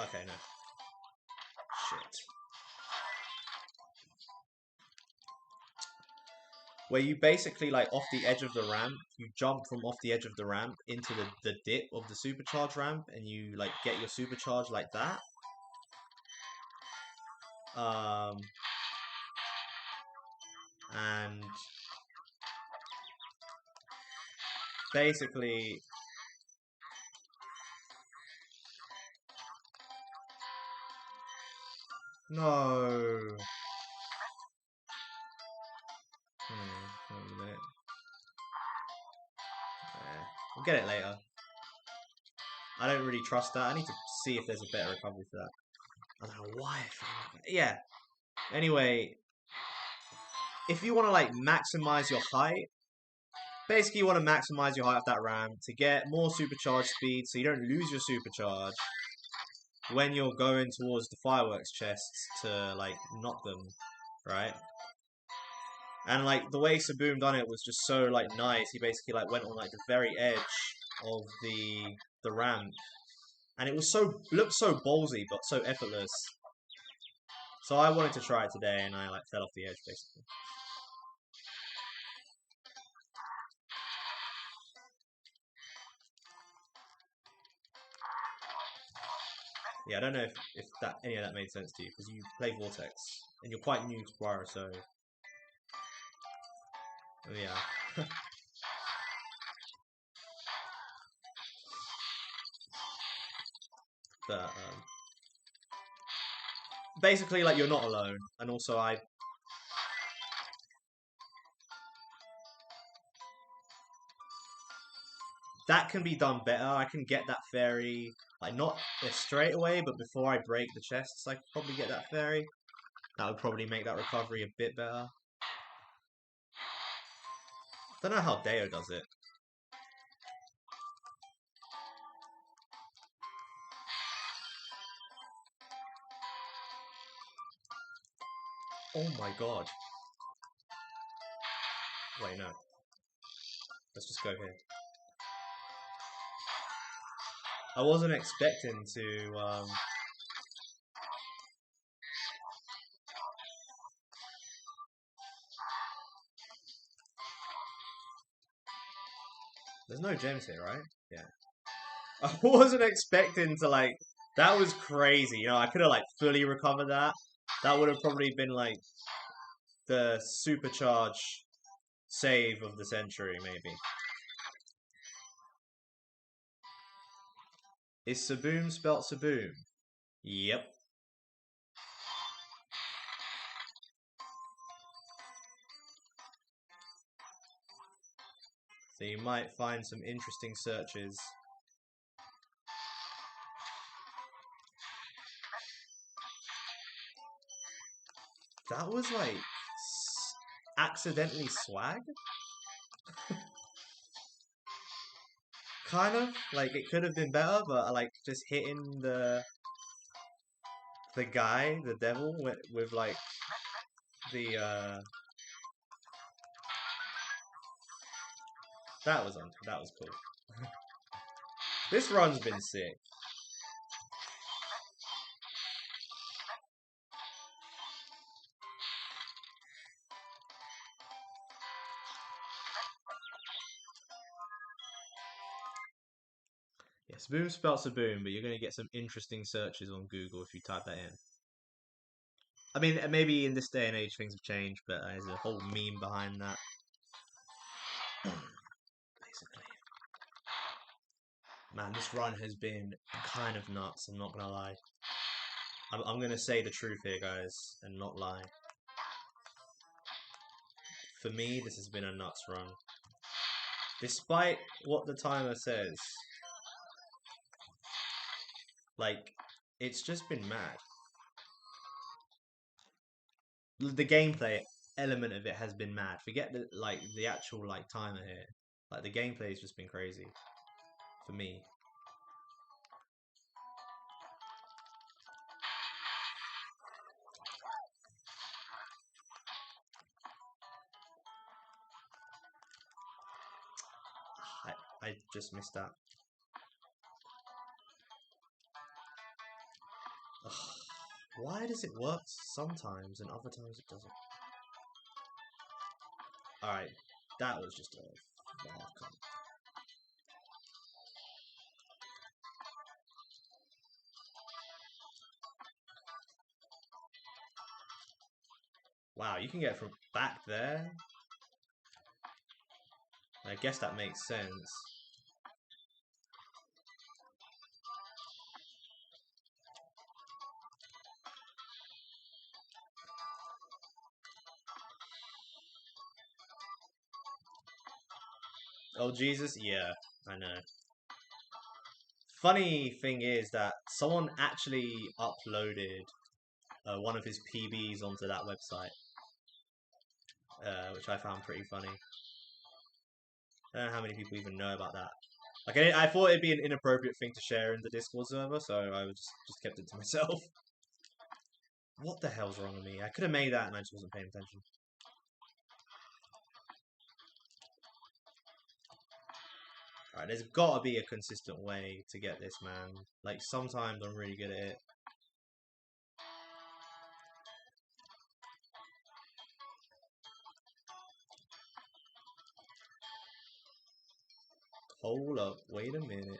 Okay, no. Shit. Where you basically like off the edge of the ramp, you jump from off the edge of the ramp into the dip of the supercharge ramp, and you like get your supercharge like that. And basically, no. Hold on a minute. We'll get it later. I don't really trust that. I need to see if there's a better recovery for that. I don't know why. Yeah. Anyway, if you want to like maximize your height, basically you want to maximize your height off that ramp to get more supercharge speed, so you don't lose your supercharge when you're going towards the fireworks chests to like knock them, right? And like the way Saboom done it was just so like nice. He basically like went on like the very edge of the ramp, and it was looked so ballsy but so effortless. So I wanted to try it today, and I like fell off the edge basically. Yeah, I don't know if that any of that made sense to you, because you play Vortex and you're quite new to Spyro, so yeah. But basically, like, you're not alone, and also that can be done better. I can get that fairy, like, not straight away, but before I break the chests, I could probably get that fairy. That would probably make that recovery a bit better. Don't know how Deo does it. Oh my god. Wait, no. Let's just go here. I wasn't expecting to, There's no gems here, right? Yeah. I wasn't expecting to, like... That was crazy, you know, I could have, like, fully recovered that. That would have probably been, like, the supercharge save of the century, maybe. Is Saboom spelt Saboom? Yep. So you might find some interesting searches. That was like accidentally swag? Kind of. Like, it could have been better, but like just hitting the guy, the devil, with like the that was cool. This run's been sick. Yeah, Saboom spelt Saboom, but you're going to get some interesting searches on Google if you type that in. I mean, maybe in this day and age things have changed, but there's a whole meme behind that. Basically. Man, this run has been kind of nuts, I'm not gonna lie. I'm gonna say the truth here, guys, and not lie. For me, this has been a nuts run. Despite what the timer says. Like, it's just been mad. The gameplay element of it has been mad. Forget the actual timer here. Like the gameplay has just been crazy for me. I just missed that. Ugh. Why does it work sometimes and other times it doesn't? Alright, that was just a fuck up. Wow, you can get from back there? I guess that makes sense. Oh Jesus, yeah, I know. Funny thing is that someone actually uploaded one of his PBs onto that website, which I found pretty funny. I don't know how many people even know about that. Like, I thought it'd be an inappropriate thing to share in the Discord server, so I just kept it to myself. What the hell's wrong with me? I could have made that and I just wasn't paying attention. Alright, there's gotta be a consistent way to get this, man. Like, sometimes I'm really good at it. Hold up, wait a minute.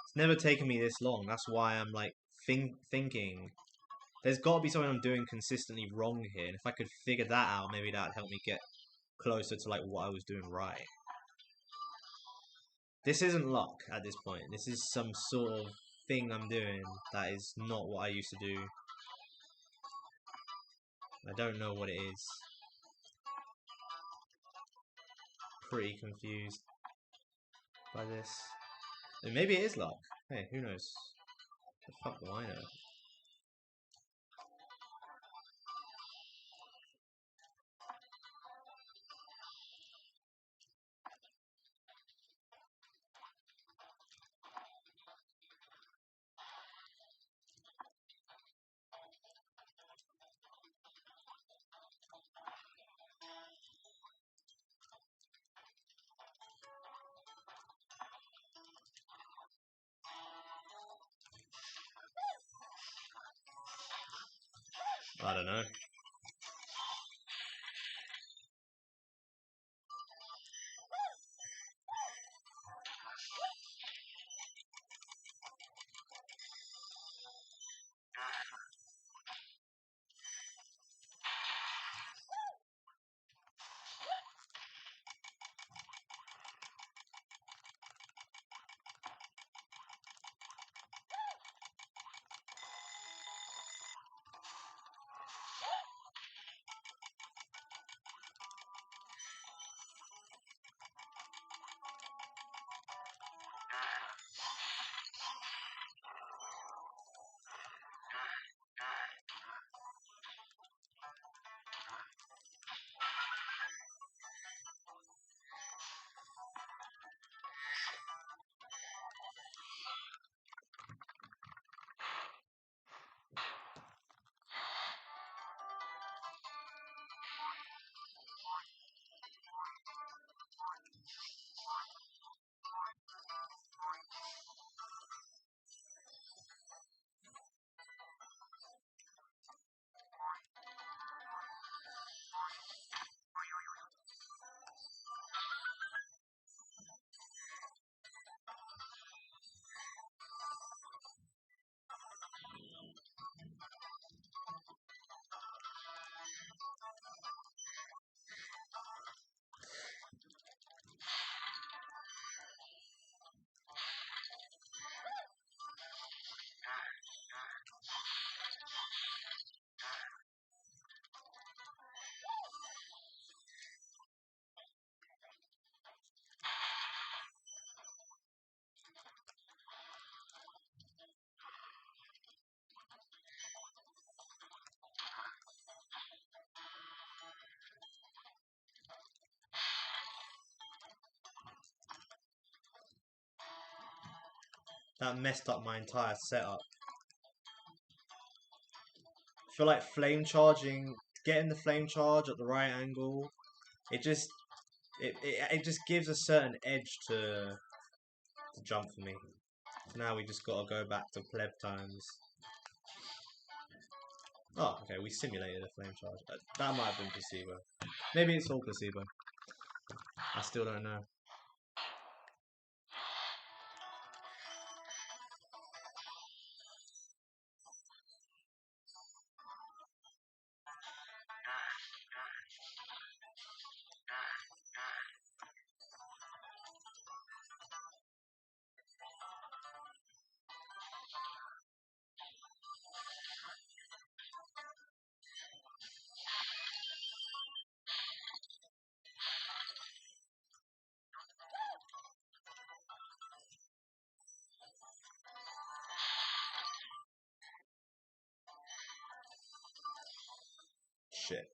It's never taken me this long. That's why I'm like thinking there's got to be something I'm doing consistently wrong here. And if I could figure that out, maybe that'd help me get closer to like what I was doing right. This isn't luck at this point. This is some sort of thing I'm doing that is not what I used to do. I don't know what it is. Pretty confused by this. And maybe it is luck. Hey, who knows? The fuck do I know? I don't know. That messed up my entire setup. I feel like flame charging, getting the flame charge at the right angle, it just gives a certain edge to the jump for me. Now we just gotta go back to pleb times. Oh, okay, we simulated a flame charge. That might have been placebo. Maybe it's all placebo. I still don't know. Shit.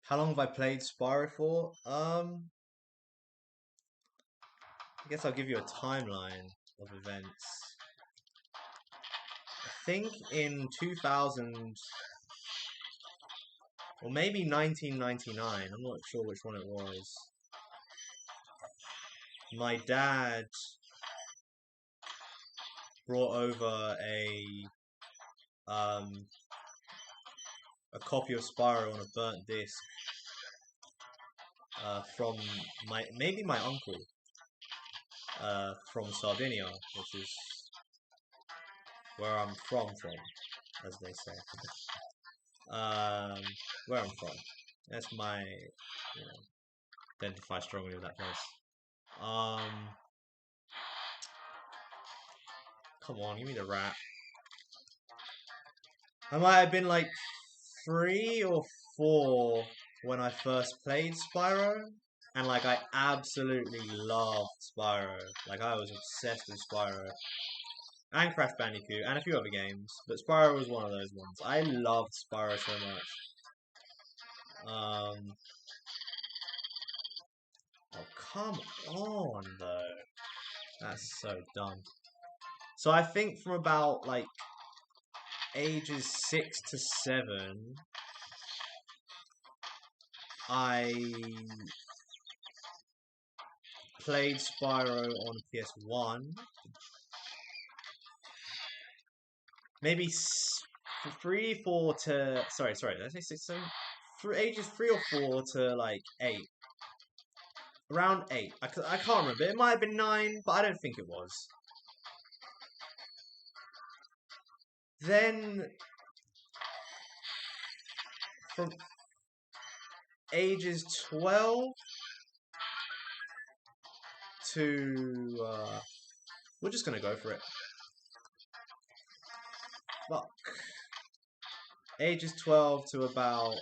How long have I played Spyro for? I guess I'll give you a timeline of events. I think in 2000 or maybe 1999. I'm not sure which one it was. My dad brought over a copy of Spyro on a burnt disc from maybe my uncle from Sardinia, which is where I'm from, as they say. Where I'm from. That's my, identify strongly with that place. Come on, give me the rap. I might have been like 3 or 4 when I first played Spyro, and like I absolutely loved Spyro. Like I was obsessed with Spyro. And Crash Bandicoot, and a few other games, but Spyro was one of those ones. I loved Spyro so much. Oh, come on, though. That's so dumb. So I think from about, like, ages 6 to 7, I played Spyro on PS1. Maybe 3, 4 to... Sorry, did I say 6, 7? Ages 3 or 4 to, like, 8. Around 8. I can't remember. It might have been 9, but I don't think it was. Then, from ages 12 to... we're just gonna go for it. Fuck. Ages 12 to about...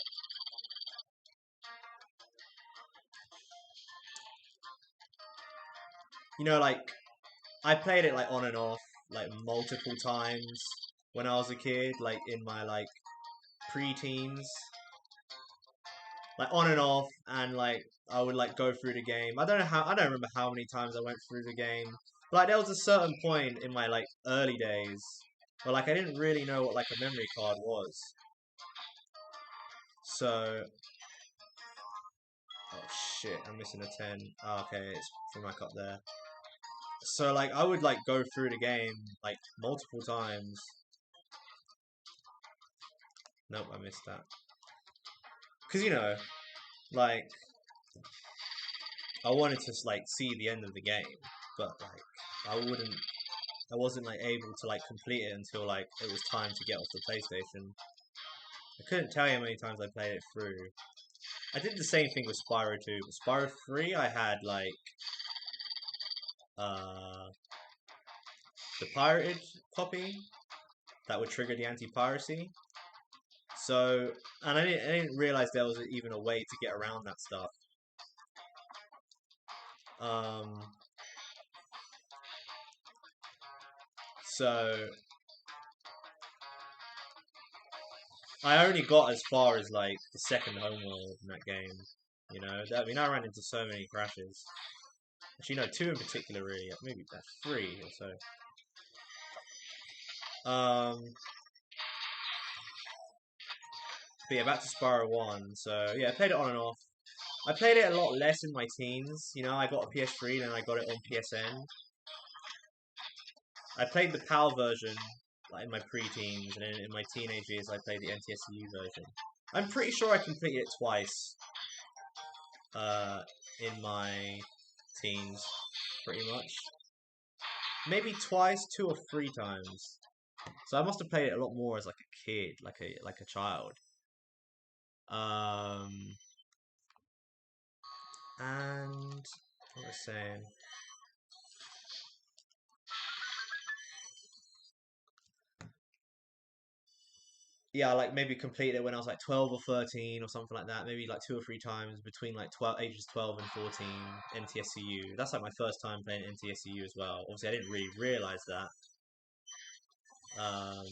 like, I played it, like, on and off, like, multiple times when I was a kid, like, in my, like, pre-teens. Like, on and off, and, like, I would, like, go through the game. I don't remember how many times I went through the game. But, like, there was a certain point in my, like, early days where, like, I didn't really know what, like, a memory card was. So... Oh, shit, I'm missing a 10. Oh, okay, it's from back up there. So, like, I would, like, go through the game, like, multiple times. Nope, I missed that. Because, like, I wanted to, like, see the end of the game. But, like, I wasn't, like, able to, like, complete it until, like, it was time to get off the PlayStation. I couldn't tell you how many times I played it through. I did the same thing with Spyro 2. But Spyro 3, I had, like, the pirated copy that would trigger the anti-piracy. So, and I didn't realize there was even a way to get around that stuff. So I only got as far as like the second homeworld in that game. I mean, I ran into so many crashes. Actually, no, 2 in particular, really. Maybe 3 or so. But yeah, back to Spyro 1. So yeah, I played it on and off. I played it a lot less in my teens. I got a PS3, then I got it on PSN. I played the PAL version like in my pre-teens, and then in my teenage years I played the ntsc-u version. I'm pretty sure I completed it twice in my teens, pretty much. Maybe twice, 2 or 3 times. So I must have played it a lot more as like a kid, like a child. And what was I saying? Yeah, like maybe completed it when I was like 12 or 13 or something like that. Maybe like 2 or 3 times between like ages 12 and 14 ntsc-u. That's like my first time playing ntsc-u as well. Obviously, I didn't really realize that. I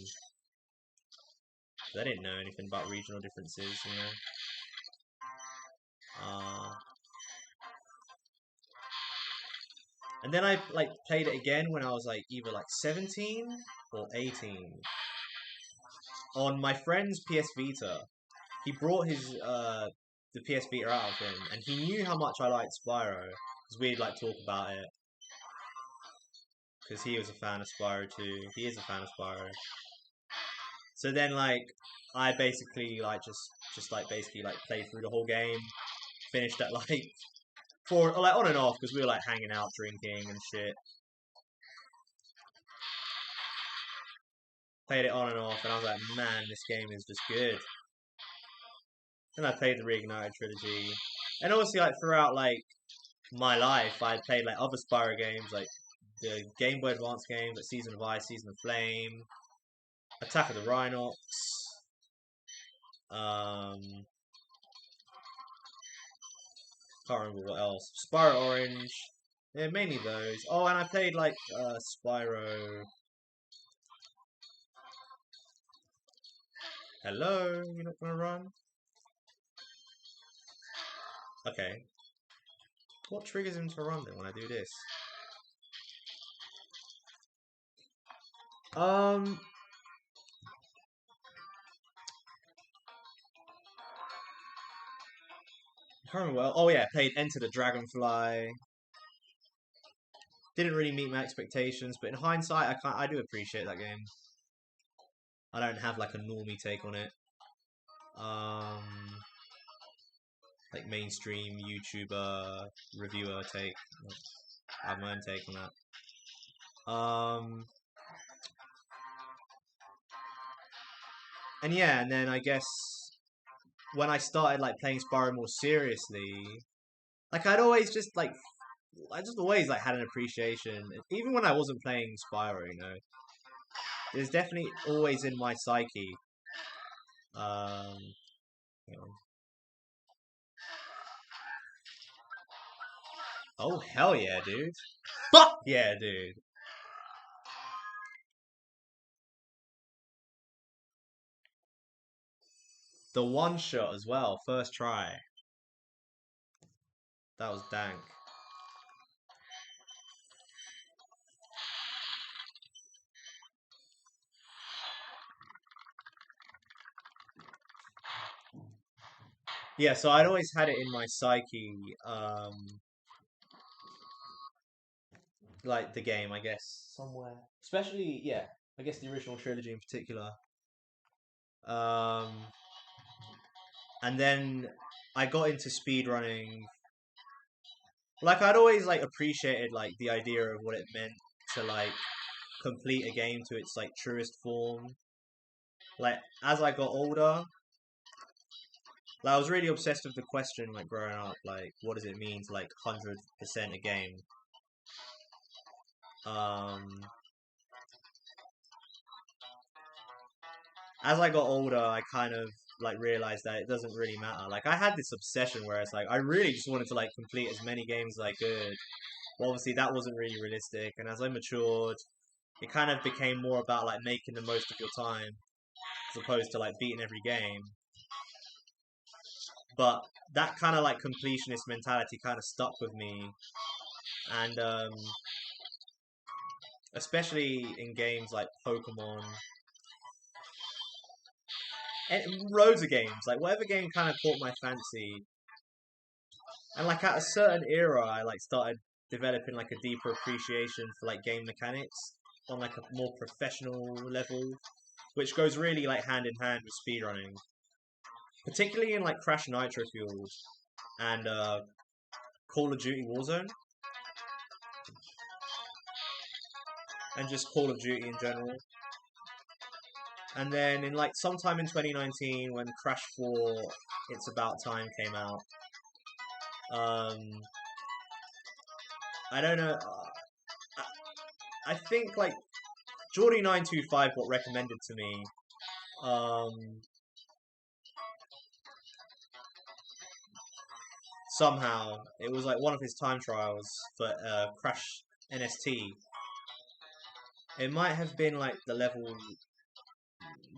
didn't know anything about regional differences, And then I like played it again when I was like either like 17 or 18 on my friend's PS Vita. He brought his the PS Vita out of him, and he knew how much I liked Spyro because we'd like talk about it. Because he was a fan of Spyro too. He is a fan of Spyro. So then like I basically like just like basically like played through the whole game, finished at like for like on and off because we were like hanging out, drinking and shit. Played it on and off, and I was like, man, this game is just good. Then I played the Reignited trilogy, and obviously like throughout like my life, I played like other Spyro games, like the Game Boy Advance games, like Season of Ice, Season of Flame, Attack of the Rhinox. Can't remember what else. Spyro Orange. Yeah, mainly those. Oh, and I played like Spyro. Hello, you're not gonna run? Okay. What triggers him to run then when I do this? I can't remember well. Oh yeah, played Enter the Dragonfly. Didn't really meet my expectations, but in hindsight, I do appreciate that game. I don't have like a normie take on it. Like mainstream YouTuber reviewer take. I have my own take on that. And yeah, and then I guess when I started like playing Spyro more seriously, like I'd always just like I just always like had an appreciation, even when I wasn't playing Spyro. You know, there's definitely always in my psyche. You know. Oh hell yeah, dude! Fuck yeah, dude! The one shot as well, first try. That was dank. Yeah, so I'd always had it in my psyche, like the game, I guess, somewhere. Especially, yeah, I guess the original trilogy in particular. And then I got into speedrunning. Like I'd always like appreciated like the idea of what it meant to like complete a game to its like truest form. Like as I got older, like I was really obsessed with the question like growing up, like what does it mean to like 100% a game? As I got older, I kind of like realized that it doesn't really matter. Like I had this obsession where it's like I really just wanted to like complete as many games as I could. Well, obviously that wasn't really realistic, and as I matured, it kind of became more about like making the most of your time as opposed to like beating every game. But that kind of like completionist mentality kind of stuck with me, and especially in games like Pokemon and loads of games, like whatever game kind of caught my fancy. And like at a certain era, I like started developing like a deeper appreciation for like game mechanics on like a more professional level, which goes really like hand in hand with speedrunning, particularly in like Crash Nitro Fueled and Call of Duty Warzone, and just Call of Duty in general. And then in like sometime in 2019 when Crash 4 It's About Time came out, I don't know, I think like Geordie925 got recommended to me. Somehow it was like one of his time trials for Crash NST. It might have been like the level,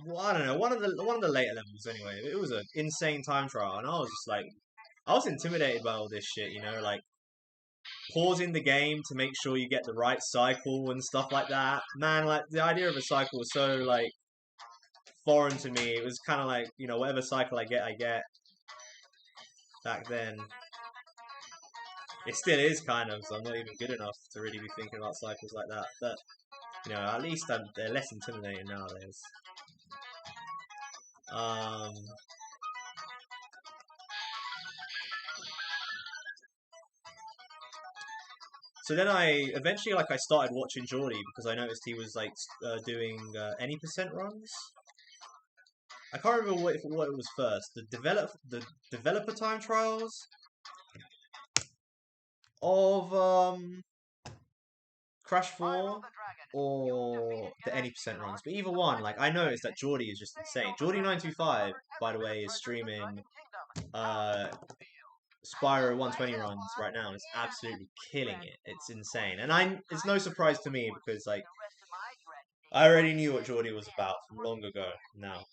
well, I don't know, one of the later levels anyway. It was an insane time trial, and I was just like, I was intimidated by all this shit, like pausing the game to make sure you get the right cycle and stuff like that. Man, like the idea of a cycle was so like foreign to me. It was kind of like, whatever cycle I get back then. It still is kind of, so I'm not even good enough to really be thinking about cycles like that. But, at least they're less intimidating nowadays. So then I eventually I started watching Geordie because I noticed he was like doing any percent runs. I can't remember what it was first. The developer time trials of Crash 4 or the any percent runs. But either one, like I noticed that Geordie is just insane. Geordie925, by the way, is streaming Spyro 120 runs right now. It's absolutely killing it. It's insane. And it's no surprise to me because like I already knew what Geordie was about from long ago now.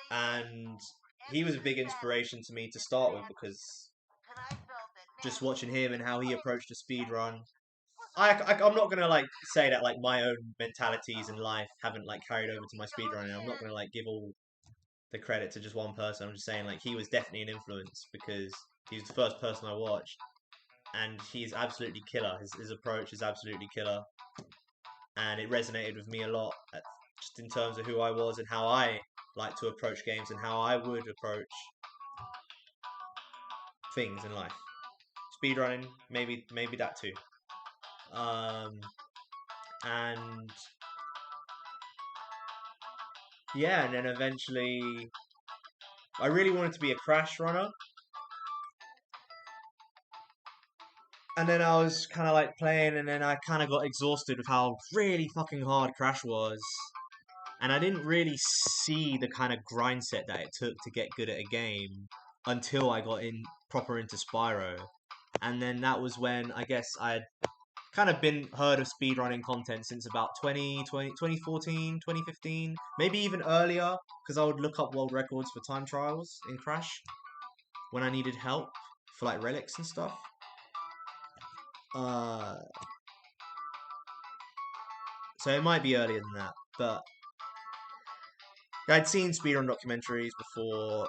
And he was a big inspiration to me to start with because just watching him and how he approached a speed run. I'm not gonna like say that like my own mentalities in life haven't like carried over to my speedrunning. I'm not gonna like give all the credit to just one person. I'm just saying like he was definitely an influence because he was the first person I watched, and he's absolutely killer. His approach is absolutely killer, and it resonated with me a lot, just in terms of who I was and how I like to approach games and how I would approach things in life. Speedrunning, maybe that too. And yeah, and then eventually I really wanted to be a Crash runner. And then I was kind of like playing, and then I kind of got exhausted with how really fucking hard Crash was. And I didn't really see the kind of grind set that it took to get good at a game until I got proper into Spyro. And then that was when I guess I had kind of been heard of speedrunning content since about 2014, 2015, maybe even earlier, because I would look up world records for time trials in Crash when I needed help for like relics and stuff. So it might be earlier than that, but I'd seen speedrun documentaries before.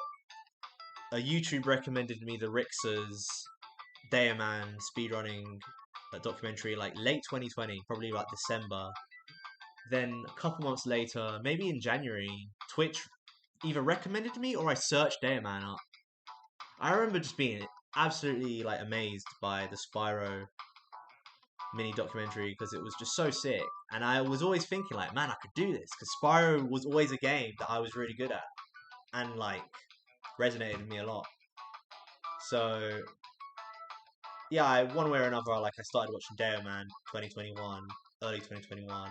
YouTube recommended me the Rixa's Dayaman speedrunning documentary like late 2020, probably like December. Then a couple months later, maybe in January, Twitch either recommended me or I searched Dayaman up. I remember just being absolutely like amazed by the Spyro mini documentary because it was just so sick, and I was always thinking like, man, I could do this because Spyro was always a game that I was really good at and like resonated with me a lot. So yeah, one way or another, like I started watching Dayaman 2021, early 2021.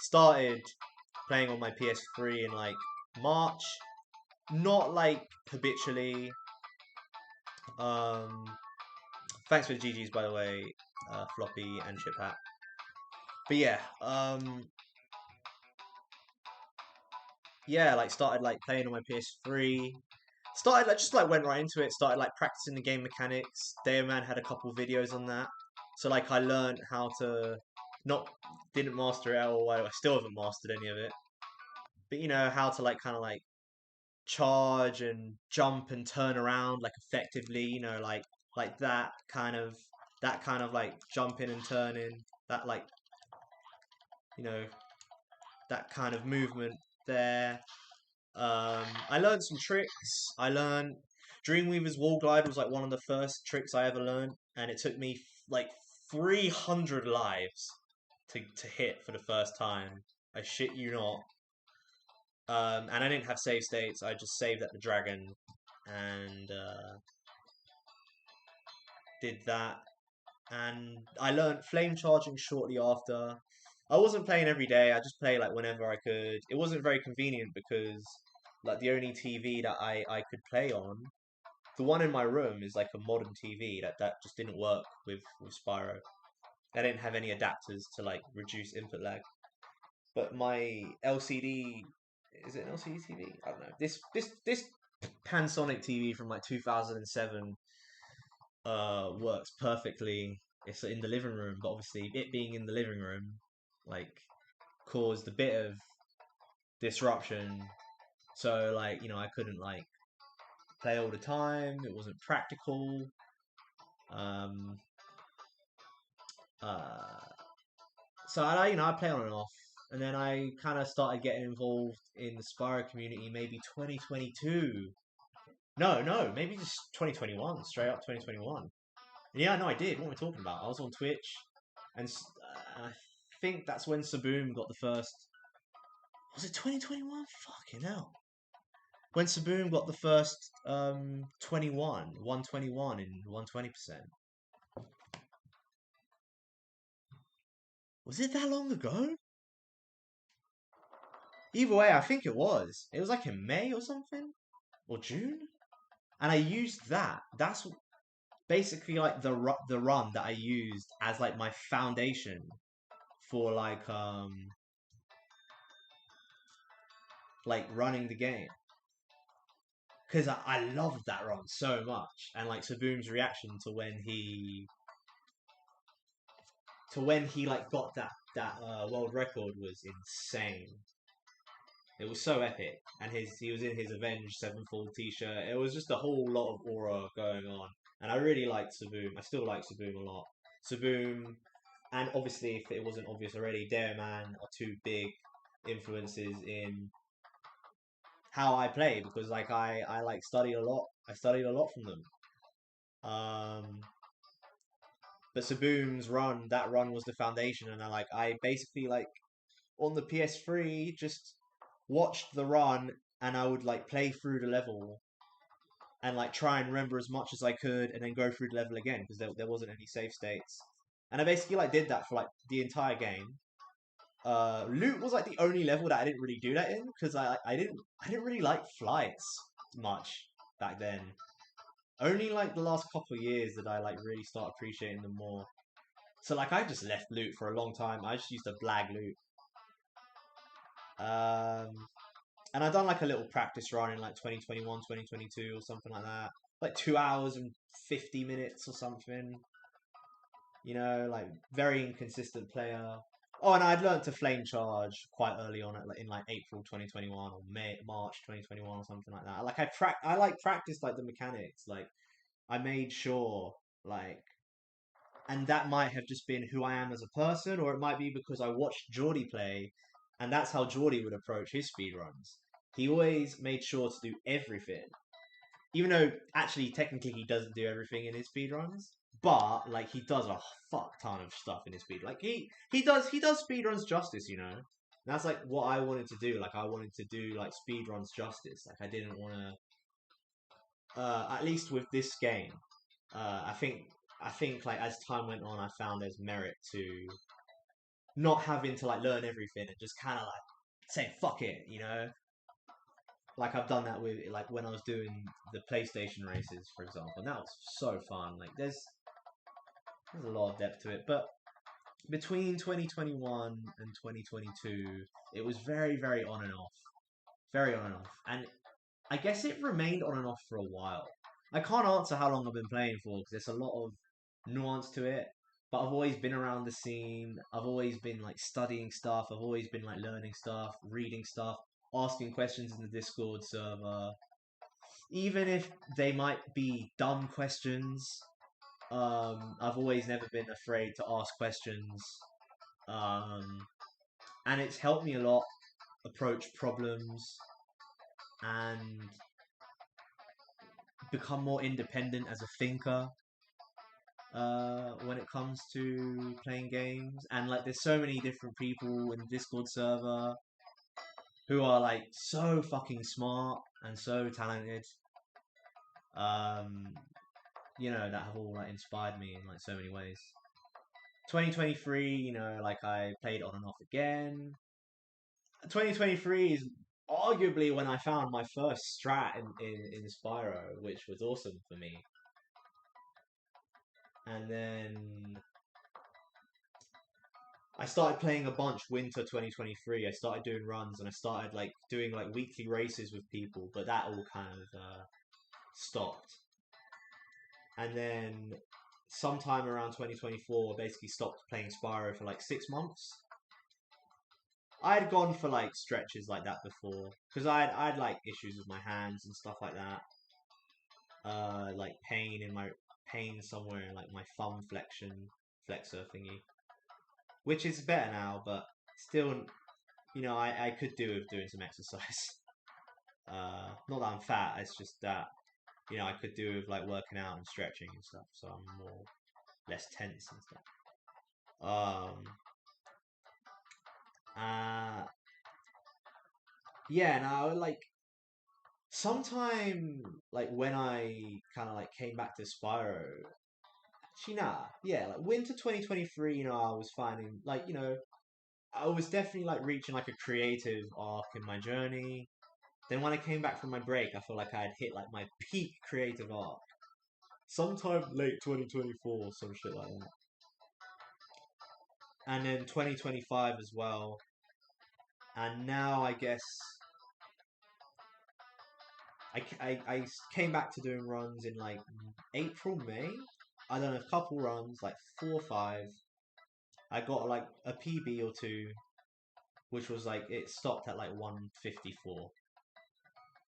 Started playing on my PS3 in like March, not like habitually. Thanks for the GGs, by the way, Floppy and Chip Hat. But yeah, like started like playing on my PS3. Started like just like went right into it. Started like practicing the game mechanics. Dayaman had a couple videos on that, so like I learned how to didn't master it or I still haven't mastered any of it. But how to like kind of like charge and jump and turn around like effectively. Like that kind of like jumping and turning. That like that kind of movement there. I learned some tricks. I learned Dreamweaver's wall glide was like one of the first tricks I ever learned, and it took me like 300 lives to hit for the first time. I shit you not. And I didn't have save states. I just saved at the dragon and did that. And I learned flame charging shortly after. I wasn't playing every day. I just played like whenever I could. It wasn't very convenient because like the only TV that I could play on, the one in my room is like a modern TV that just didn't work with Spyro. I didn't have any adapters to like reduce input lag. But my LCD is it an LCD TV? I don't know. This Pansonic TV from like 2007 works perfectly. It's in the living room, but obviously it being in the living room like caused a bit of disruption. So like, you know, I couldn't like play all the time. It wasn't practical. So I, you know, I play on and off, and then I kind of started getting involved in the Spyro community maybe 2022. No, maybe just 2021, straight up 2021. Yeah, no, I did. What am I talking about? I was on Twitch, and I think that's when Saboom got the first. Was it 2021? Fucking hell. When Saboom got the first 121 in 120%. Was it that long ago? Either way, I think it was. It was like in May or something? Or June? And I used that. That's basically like the run that I used as like my foundation for like running the game. Because I loved that run so much. And like Saboom's reaction to when he like got that world record was insane. It was so epic, and he was in his Avenged Sevenfold t-shirt. It was just a whole lot of aura going on, and I really liked Saboom. I still like Saboom a lot. Saboom, and obviously, if it wasn't obvious already, Dareman are two big influences in how I play, because like I like studied a lot. I studied a lot from them. But Saboom's run, that run was the foundation, and I basically like on the PS3 just watched the run, and I would like play through the level and like try and remember as much as I could, and then go through the level again because there wasn't any save states, and I basically like did that for like the entire game. Loot was like the only level that I didn't really do that in, because I didn't really like flights much back then. Only like the last couple of years did I like really start appreciating them more. So like I just left loot for a long time. I just used to blag loot. And I done like a little practice run in like 2021, 2022 or something like that. Like 2 hours and 50 minutes or something. You know, like very inconsistent player. Oh, and I'd learned to flame charge quite early on, in like April 2021 or March 2021 or something like that. Like I like practiced like the mechanics. Like I made sure like, and that might have just been who I am as a person, or it might be because I watched Geordie play, and that's how Geordie would approach his speedruns. He always made sure to do everything, even though actually technically he doesn't do everything in his speedruns. But like he does a fuck ton of stuff in his speed. Like he does speedruns justice, you know. And that's like what I wanted to do. Like I wanted to do like speedruns justice. Like I didn't want to. At least with this game, I think like as time went on, I found there's merit to not having to like learn everything and just kind of like saying fuck it, you know. Like I've done that with like when I was doing the PlayStation races, for example, and that was so fun. Like there's a lot of depth to it, but between 2021 and 2022, it was very, very on and off, very on and off, and I guess it remained on and off for a while. I can't answer how long I've been playing for because there's a lot of nuance to it. But I've always been around the scene. I've always been like studying stuff. I've always been like learning stuff, reading stuff, asking questions in the Discord server. Even if they might be dumb questions, I've always never been afraid to ask questions. And it's helped me a lot approach problems and become more independent as a thinker when it comes to playing games. And like there's so many different people in the Discord server who are like so fucking smart and so talented, you know, that have all like inspired me in like so many ways. 2023, you know, like I played on and off again. 2023 is arguably when I found my first strat in Spyro, which was awesome for me. And then I started playing a bunch winter 2023. I started doing runs and I started like doing like weekly races with people, but that all kind of stopped. And then sometime around 2024, I basically stopped playing Spyro for like 6 months. I had gone for like stretches like that before because I had like issues with my hands and stuff like that. Like pain somewhere in like my thumb flexor thingy, which is better now, but still, I could do with doing some exercise. Not that I'm fat, it's just that I could do with like working out and stretching and stuff, so I'm less tense and stuff. Uh, yeah, now like sometime like when I kind of like came back to Spyro. Actually, nah, yeah, like winter 2023. I was finding like I was definitely like reaching like a creative arc in my journey. Then when I came back from my break, I feel like I had hit like my peak creative arc. Sometime late 2024, some shit like that. And then 2025 as well. And now I guess I came back to doing runs in like April, May. I done a couple runs, like 4 or 5. I got like a PB or two, which was like it stopped at like 154.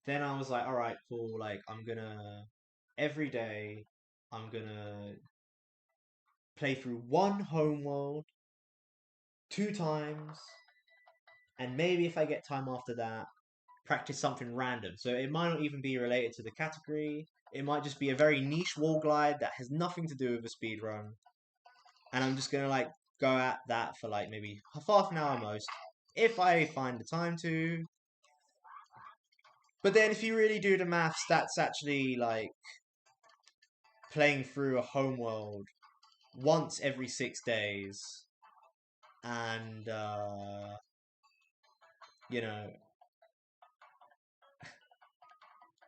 Then I was like, all right, cool. Like every day I'm gonna play through one homeworld 2 times, and maybe if I get time after that, practice something random. So it might not even be related to the category. It might just be a very niche wall glide that has nothing to do with a speed run, and I'm just gonna like go at that for like maybe half an hour most, if I find the time to. But then if you really do the maths, that's actually like playing through a homeworld once every 6 days, and you know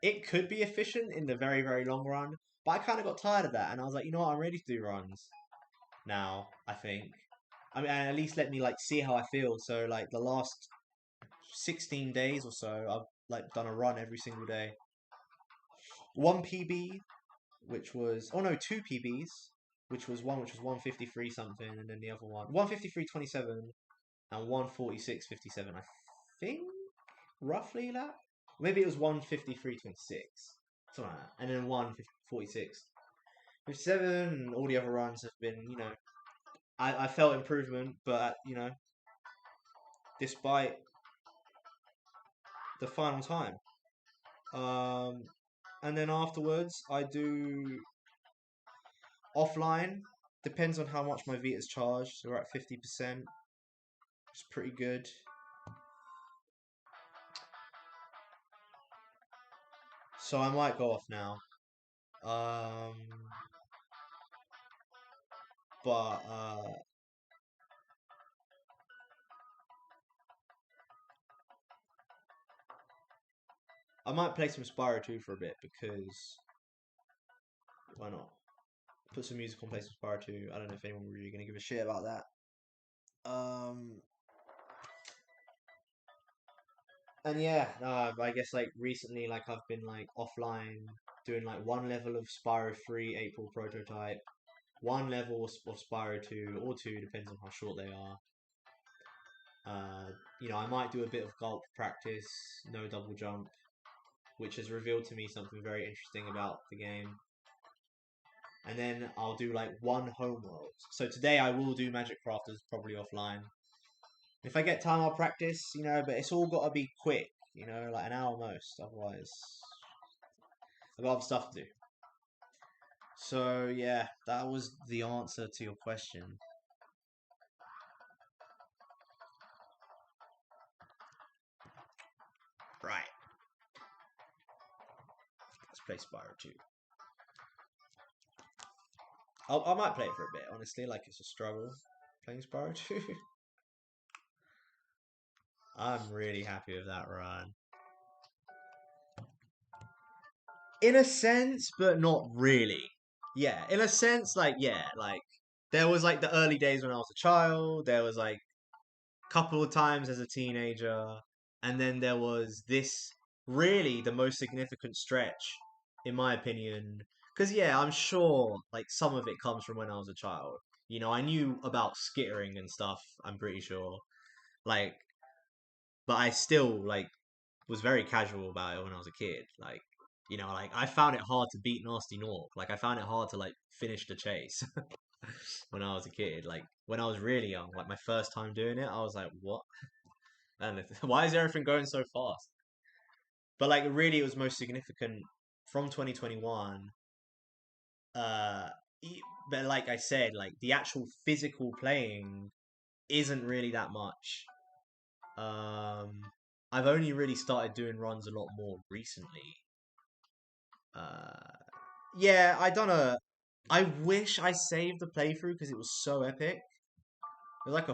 it could be efficient in the very, very long run, but I kind of got tired of that, and I was like, you know what, I'm ready to do runs now, I think. I mean, and at least let me like see how I feel. So like the last 16 days or so, I've like done a run every single day. One PB, which was, oh no, two PBs, which was 153 something, and then the other one 153.27 and 146.57. I think roughly that. Maybe it was 153.26, something like that, and then 146.57. And all the other runs have been, I felt improvement, but despite the final time. And then afterwards, I do offline. Depends on how much my Vita's charged. So we're at 50%. It's pretty good. So I might go off now. But I might play some Spyro 2 for a bit because why not? Put some music on, play some Spyro 2. I don't know if anyone's really gonna give a shit about that. And yeah, I guess like recently, like I've been like offline doing like one level of Spyro 3 April prototype, one level of Spyro 2 or two, depends on how short they are. I might do a bit of gulp practice, no double jump, which has revealed to me something very interesting about the game. And then I'll do like one homeworld. So today I will do Magic Crafters probably offline. If I get time, I'll practice, but it's all got to be quick, like an hour most. Otherwise, I've got other stuff to do. So, yeah, that was the answer to your question. Right. Let's play Spyro 2. I might play it for a bit, honestly, like it's a struggle playing Spyro 2. I'm really happy with that run. In a sense, but not really. Yeah, in a sense, like, yeah, like, there was like the early days when I was a child. There was like a couple of times as a teenager, and then there was this really the most significant stretch, in my opinion. Because yeah, I'm sure like some of it comes from when I was a child. You know, I knew about skittering and stuff. I'm pretty sure, like, but I still like was very casual about it when I was a kid. Like, you know, like I found it hard to beat Nasty Nork. Like, I found it hard to like finish the chase when I was a kid. Like, when I was really young, like my first time doing it, I was like, what? And why is everything going so fast? But like, really, it was most significant from 2021. Uh, but like I said, like the actual physical playing isn't really that much. Um, I've only really started doing runs a lot more recently. Uh, yeah, I done a. I wish I saved the playthrough because it was so epic. It was like a